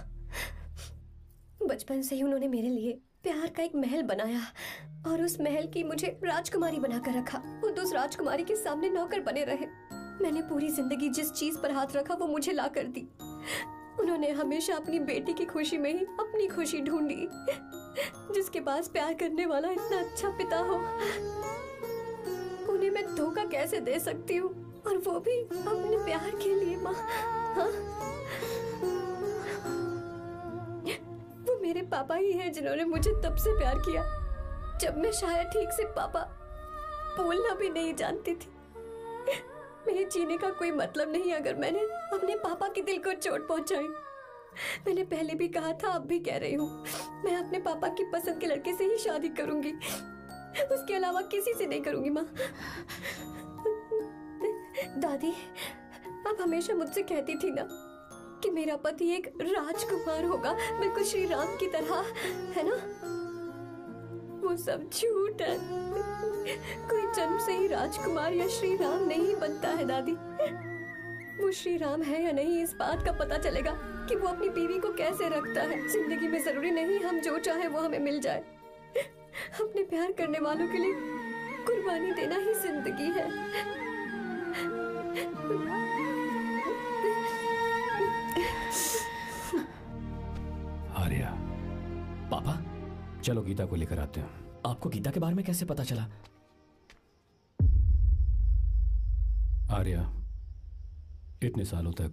बचपन से ही उन्होंने मेरे लिए प्यार का एक महल बनाया और उस महल की मुझे राजकुमारी बनाकर रखा। वो उस राजकुमारी के सामने नौकर बने रहे। मैंने पूरी जिंदगी जिस चीज पर हाथ रखा वो मुझे ला कर दी। उन्होंने हमेशा अपनी बेटी की खुशी में ही अपनी खुशी ढूंढी। जिसके पास प्यार करने वाला इतना अच्छा पिता हो, उन्हें मैं धोखा कैसे दे सकती हूँ, और वो भी अपने प्यार के लिए। माँ, हाँ? वो मेरे पापा ही हैं जिन्होंने मुझे तब से प्यार किया जब मैं शायद ठीक से पापा बोलना भी नहीं जानती थी। मेरे जीने का कोई मतलब नहीं अगर मैंने अपने पापा के दिल को चोट पहुंचाई। मैंने पहले भी कहा था, अब भी कह रही हूँ, मैं अपने पापा की पसंद के लड़के से ही शादी करूंगी, उसके अलावा किसी से नहीं करूंगी। माँ, दादी, आप हमेशा मुझसे कहती थी ना कि मेरा पति एक राजकुमार होगा, बिल्कुल श्री राम की तरह, है ना? वो सब झूठ है। कोई जन्म से ही राजकुमार या श्री राम नहीं बनता है दादी। वो श्री राम है या नहीं, इस बात का पता चलेगा कि वो अपनी बीवी को कैसे रखता है। जिंदगी में जरूरी नहीं हम जो चाहे वो हमें मिल जाए। अपने प्यार करने वालों के लिए कुर्बानी देना ही जिंदगी है। आर्या, पापा, चलो गीता को लेकर आते हैं। आपको गीता के बारे में कैसे पता चला? आर्या, इतने सालों तक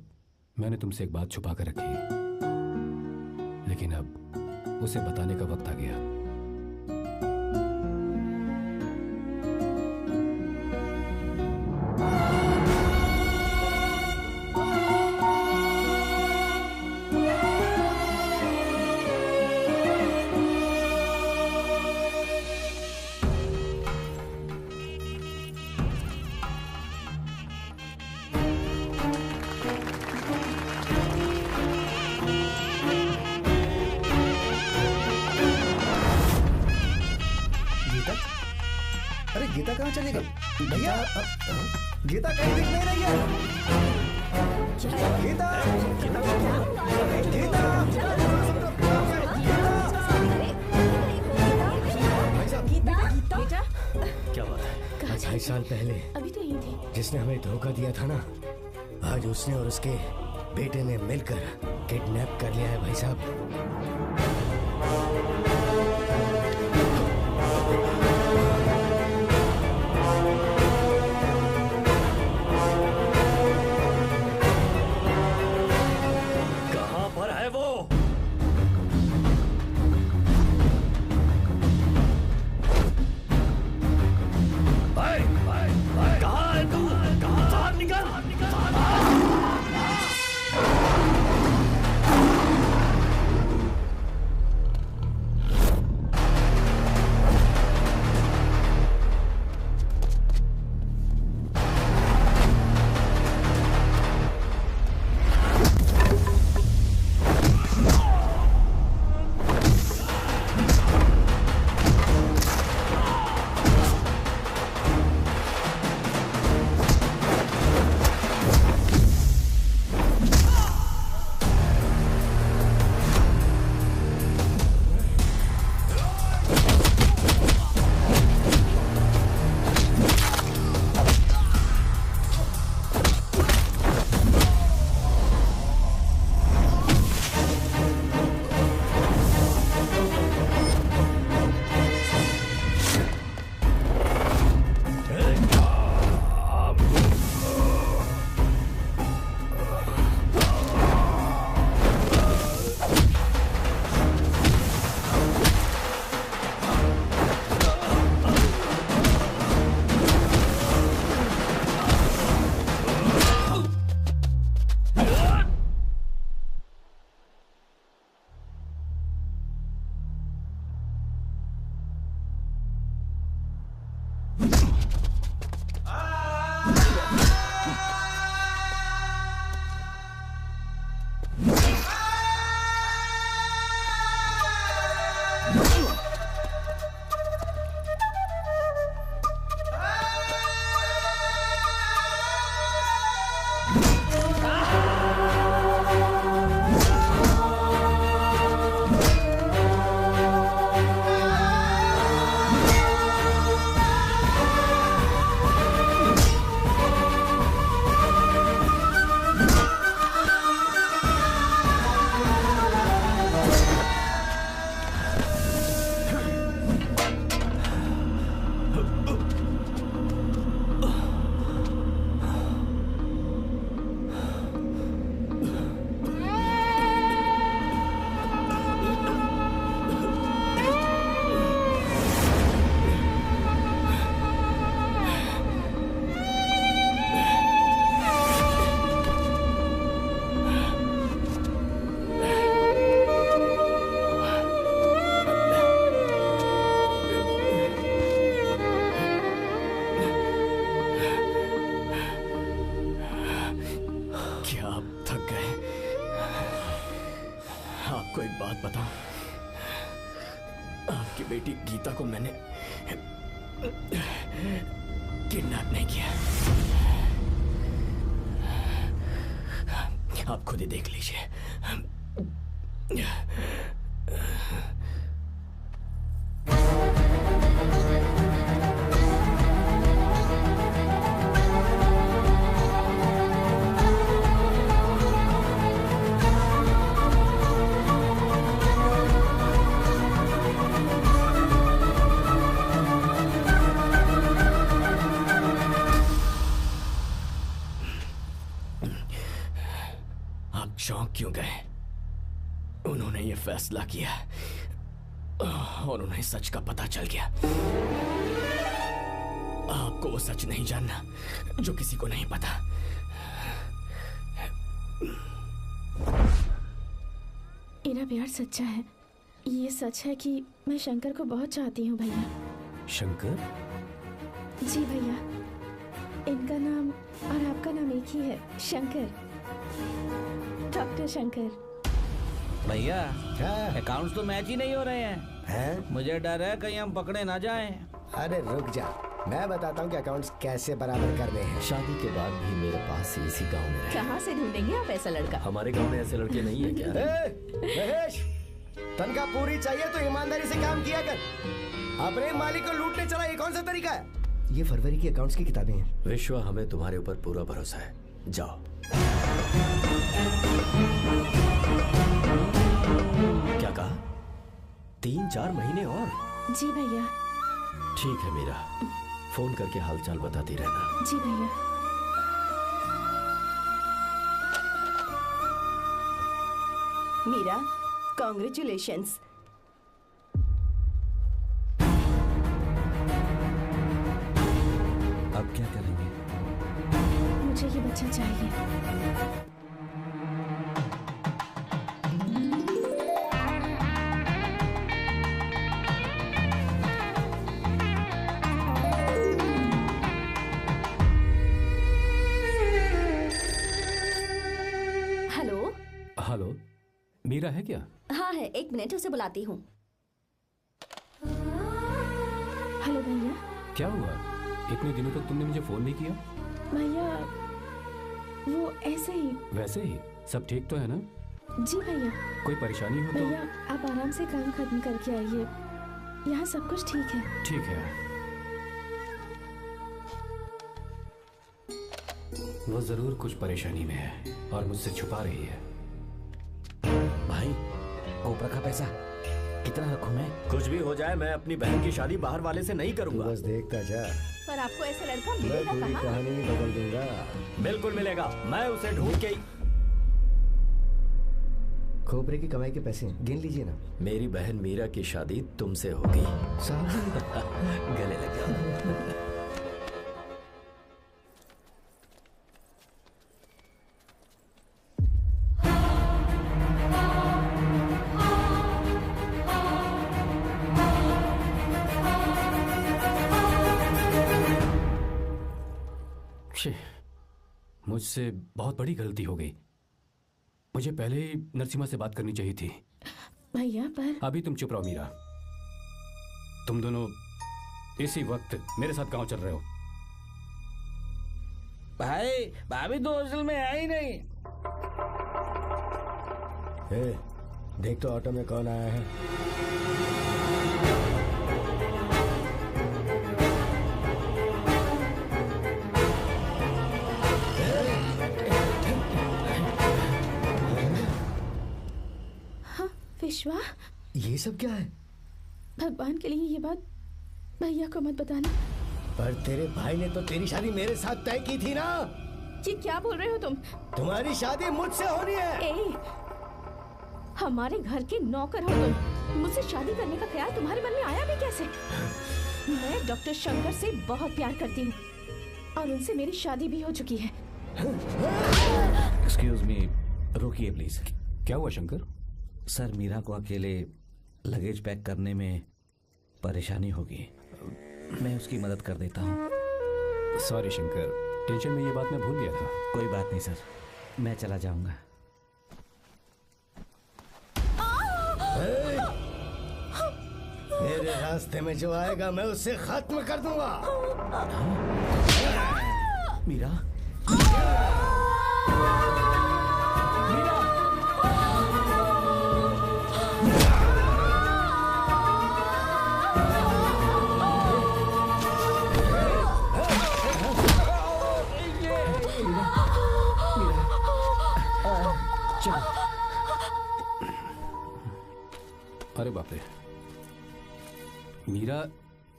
मैंने तुमसे एक बात छुपा कर रखी, लेकिन अब उसे बताने का वक्त आ गया। गीता कहाँ चली गई? भैया, गीता कहीं दिख नहीं रही है। गीता, गीता, 5 साल पहले अभी तो यही थी। जिसने हमें धोखा दिया था ना, आज उसने और उसके बेटे ने मिलकर किडनैप कर लिया है भाई साहब। कहां पर है वो? कहां है तू? बाहर निकल! आपको एक बात बताऊं, आपकी बेटी गीता को मैंने किडनैप नहीं किया। आप खुद ही देख लीजिए। चौंक क्यों गए? उन्होंने ये फैसला किया और उन्हें सच का पता चल गया। आपको वो सच नहीं जानना जो किसी को नहीं पता। मेरा प्यार सच्चा है। ये सच है कि मैं शंकर को बहुत चाहती हूँ भैया। शंकर? जी भैया, इनका नाम और आपका नाम एक ही है, शंकर, डॉक्टर शंकर। भैया अकाउंट्स तो मैच ही नहीं हो रहे हैं। मुझे डर है कहीं हम पकड़े ना जाएं। अरे रुक जा, मैं बताता हूँ कि अकाउंट्स कैसे बराबर करने हैं। शादी के बाद भी मेरे पास ही इसी गांव में रहे। कहाँ से ढूंढेंगे आप ऐसा लड़का? हमारे गांव में ऐसे लड़के नहीं है क्या? महेश, तनख्वाह पूरी चाहिए तो ईमानदारी से काम किया कर। अपने मालिक को लूटने चला, ये कौन सा तरीका है? ये फरवरी की अकाउंट्स की किताबें हैं। विश्वा, हमें तुम्हारे ऊपर पूरा भरोसा है। जाओ। क्या कहा? 3-4 महीने और? जी भैया। ठीक है मीरा, फोन करके हालचाल बताती रहना। जी भैया। मीरा, कॉन्ग्रेचुलेशंस। अब क्या करेंगे? मुझे ये बच्चा चाहिए। हेलो। हेलो, मीरा है क्या? हाँ है, 1 मिनट, उसे बुलाती हूँ। हेलो भैया। क्या हुआ? इतने दिनों तक तुमने मुझे फोन नहीं किया? भैया वो ऐसे ही। वैसे ही? सब ठीक तो है ना? जी भैया। कोई परेशानी हो तो? भैया आप आराम से काम खत्म करके आइए, यहाँ सब कुछ ठीक है। ठीक है। वो जरूर कुछ परेशानी में है और मुझसे छुपा रही है। भाई, कोपरा का पैसा कितना रखूं मैं? कुछ भी हो जाए, मैं अपनी बहन की शादी बाहर वाले से नहीं करूंगा। बस देखता जा। पर आपको ऐसा लड़का मैं मिलेगा पूरी कहाँ? कहानी बदल दूंगा। बिल्कुल मिलेगा, मैं उसे ढूंढ के। खोपरे की कमाई के पैसे गिन लीजिए ना। मेरी बहन मीरा की शादी तुमसे होगी। गले लग जाओ। मुझसे बहुत बड़ी गलती हो गई। मुझे पहले ही नरसिम्हा से बात करनी चाहिए थी। भैया पर अभी तुम चुप रहो मीरा। तुम दोनों इसी वक्त मेरे साथ गांव चल रहे हो। भाई, भाभी तो हॉस्टल में है ही नहीं। देख तो ऑटो में कौन आया है। विश्वा, ये सब क्या है? भगवान के लिए ये बात भैया को मत बताना। पर तेरे भाई ने तो तेरी शादी मेरे साथ तय की थी ना। ये क्या बोल रहे हो तुम? तुम्हारी शादी मुझसे होनी है। हमारे घर के नौकर हो तुम, मुझसे शादी करने का ख्याल तुम्हारे मन में आया भी कैसे? मैं डॉक्टर शंकर से बहुत प्यार करती हूँ और उनसे मेरी शादी भी हो चुकी है। एक्सक्यूज मी, रुकिए प्लीज। क्या हुआ शंकर? सर, मीरा को अकेले लगेज पैक करने में परेशानी होगी, मैं उसकी मदद कर देता हूँ। सॉरी शंकर, टेंशन में ये बात मैं भूल गया था। कोई बात नहीं सर, मैं चला जाऊंगा। मेरे रास्ते में जो आएगा मैं उससे खत्म कर दूंगा। मीरा, अरे बाप रे, मीरा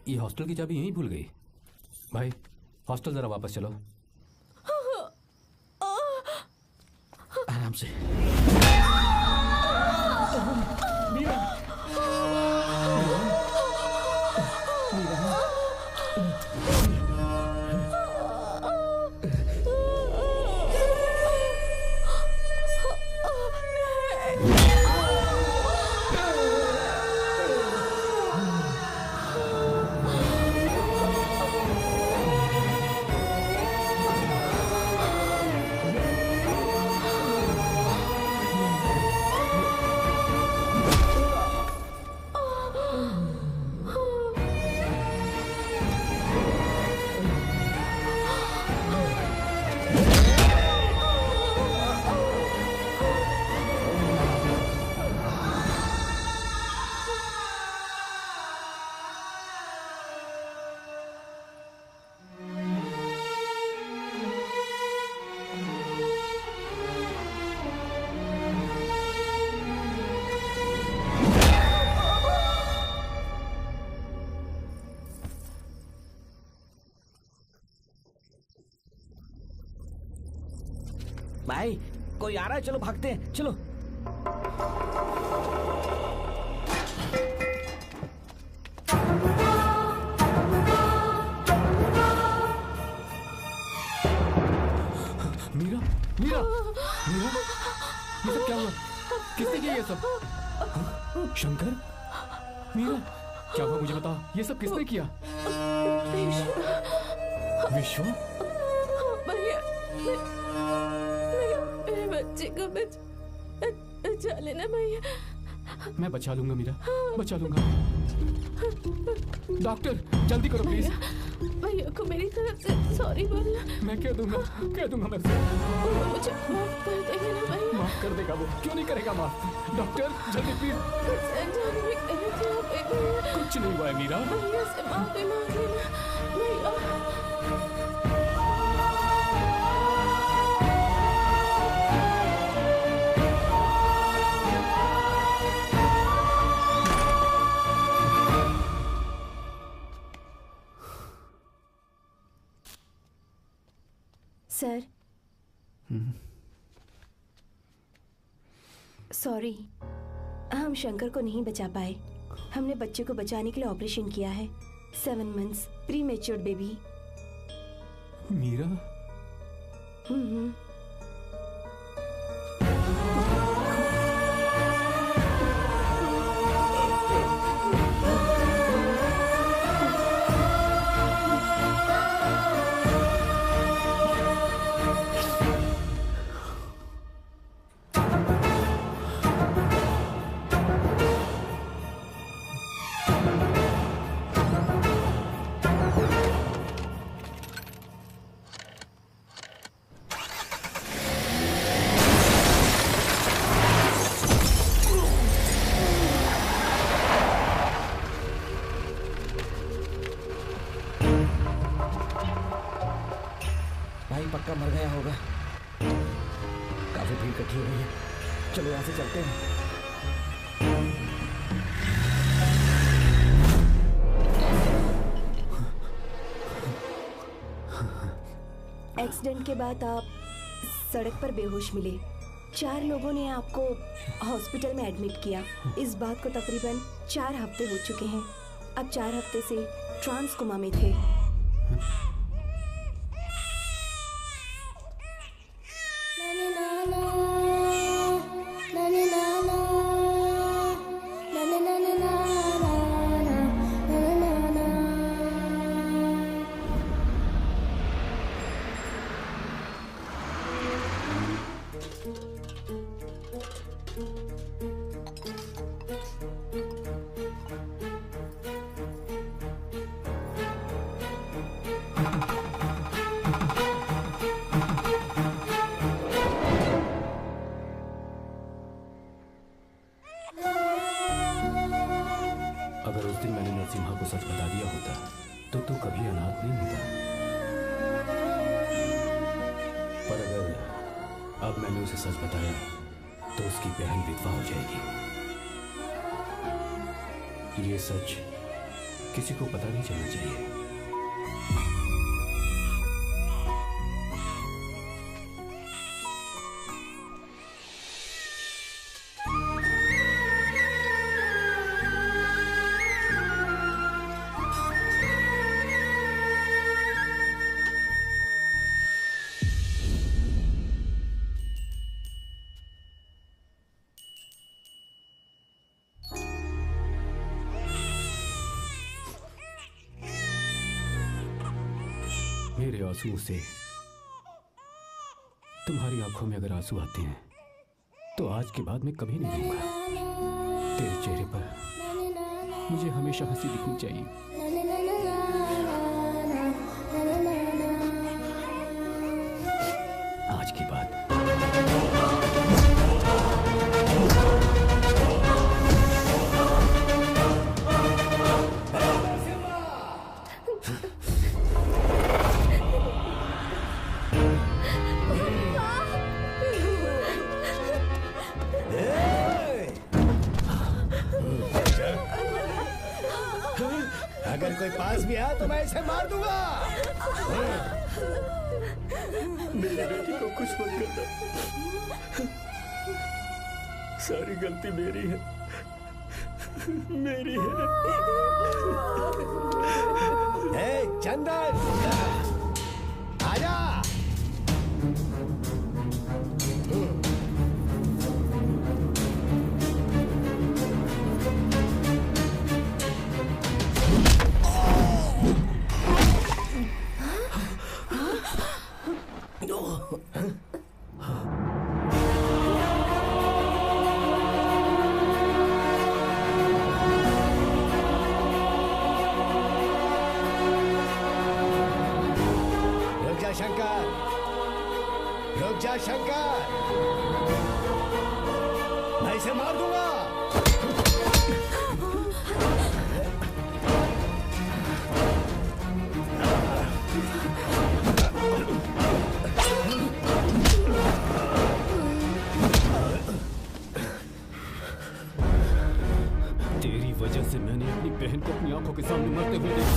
ये हॉस्टल की चाबी यहीं भूल गई। भाई, हॉस्टल जरा वापस चलो। आराम से। भाई कोई आ रहा है, चलो भागते हैं, चलो। मीरा, मीरा, मीरा, ये सब क्या हुआ? किसने किया ये सब? शंकर, मीरा, क्या हुआ मुझे बता, ये सब किसने किया? विश्व? भैया, मेरे बच्चे को बचा लेना भैया। मैं बचा लूंगा मीरा, बचा लूंगा। डॉक्टर जल्दी करो प्लीज। भैया को मेरी तरफ से सॉरी बोलना। मैं कह दूंगा मैं मुझे माफ कर देगा ना भैया? माफ कर देगा वो, क्यों नहीं करेगा माफ? डॉक्टर जल्दी प्लीज। कुछ नहीं हुआ है मीरा। भैया से माफी मांग लेना भैया। सर, सॉरी, हम शंकर को नहीं बचा पाए। हमने बच्चे को बचाने के लिए ऑपरेशन किया है। 7 months pre matured baby. Meera? पक्का मर गया होगा। काफी भीड़ इकट्ठी हो गई है, चलो यहाँ से चलते हैं। एक्सीडेंट के बाद आप सड़क पर बेहोश मिले। 4 लोगों ने आपको हॉस्पिटल में एडमिट किया। इस बात को तकरीबन 4 हफ्ते हो चुके हैं। अब 4 हफ्ते से ट्रांस कोमा में थे। अगर उस दिन मैंने नरसिम्हा को सच बता दिया होता तो तू कभी अनाथ नहीं होता। पर अगर अब मैंने उसे सच बताया तो उसकी बहन विधवा हो जाएगी। ये सच किसी को पता नहीं चलना चाहिए। मेरे आंसुओं से तुम्हारी आंखों में अगर आंसू आते हैं तो आज के बाद मैं कभी नहीं दूंगा। तेरे चेहरे पर मुझे हमेशा हंसी दिखनी चाहिए। आज की बात अगर कोई पास भी आया तो मैं इसे मार दूंगा। मेरी बेटी को कुछ मत करना, सारी गलती मेरी है, मेरी है। ए, चंदन, आजा। रुक जा शंकर, मैं इसे मार दूंगा। तेरी वजह से मैंने अपनी बहन को अपनी आंखों के सामने मरते हुए देखा।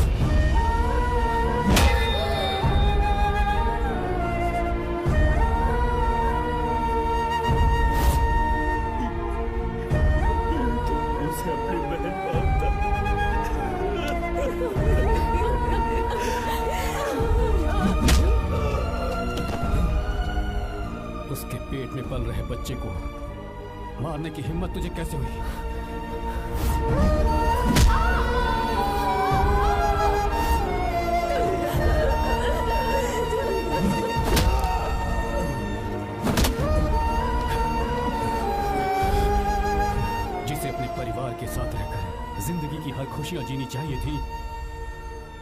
उसके पेट में पल रहे बच्चे को मारने की हिम्मत तुझे कैसे हुई? जिसे अपने परिवार के साथ रहकर जिंदगी की हर खुशियां जीनी चाहिए थी,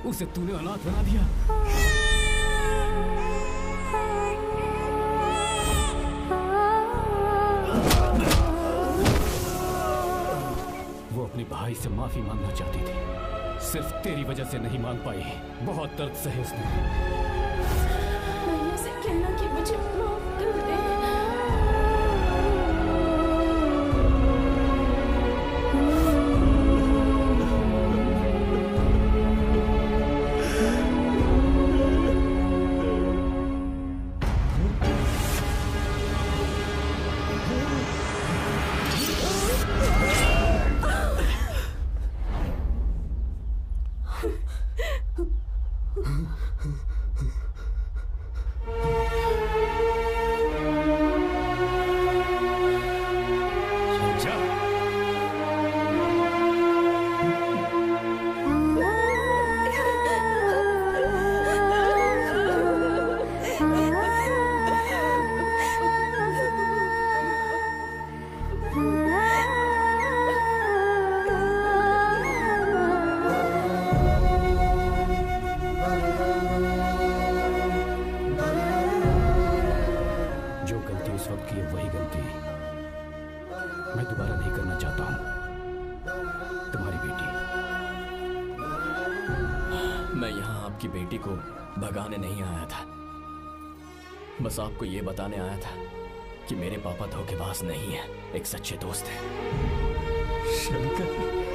उसे तूने अनाथ बना दिया। वो अपने भाई से माफी मांगना चाहती थी, सिर्फ तेरी वजह से नहीं मांग पाई। बहुत दर्द सहे उसने। मैंने से कहना कि मुझे माफ कर दे। भगाने नहीं आया था, बस आपको ये बताने आया था कि मेरे पापा धोखेबाज नहीं है, एक सच्चे दोस्त हैं। शंकर,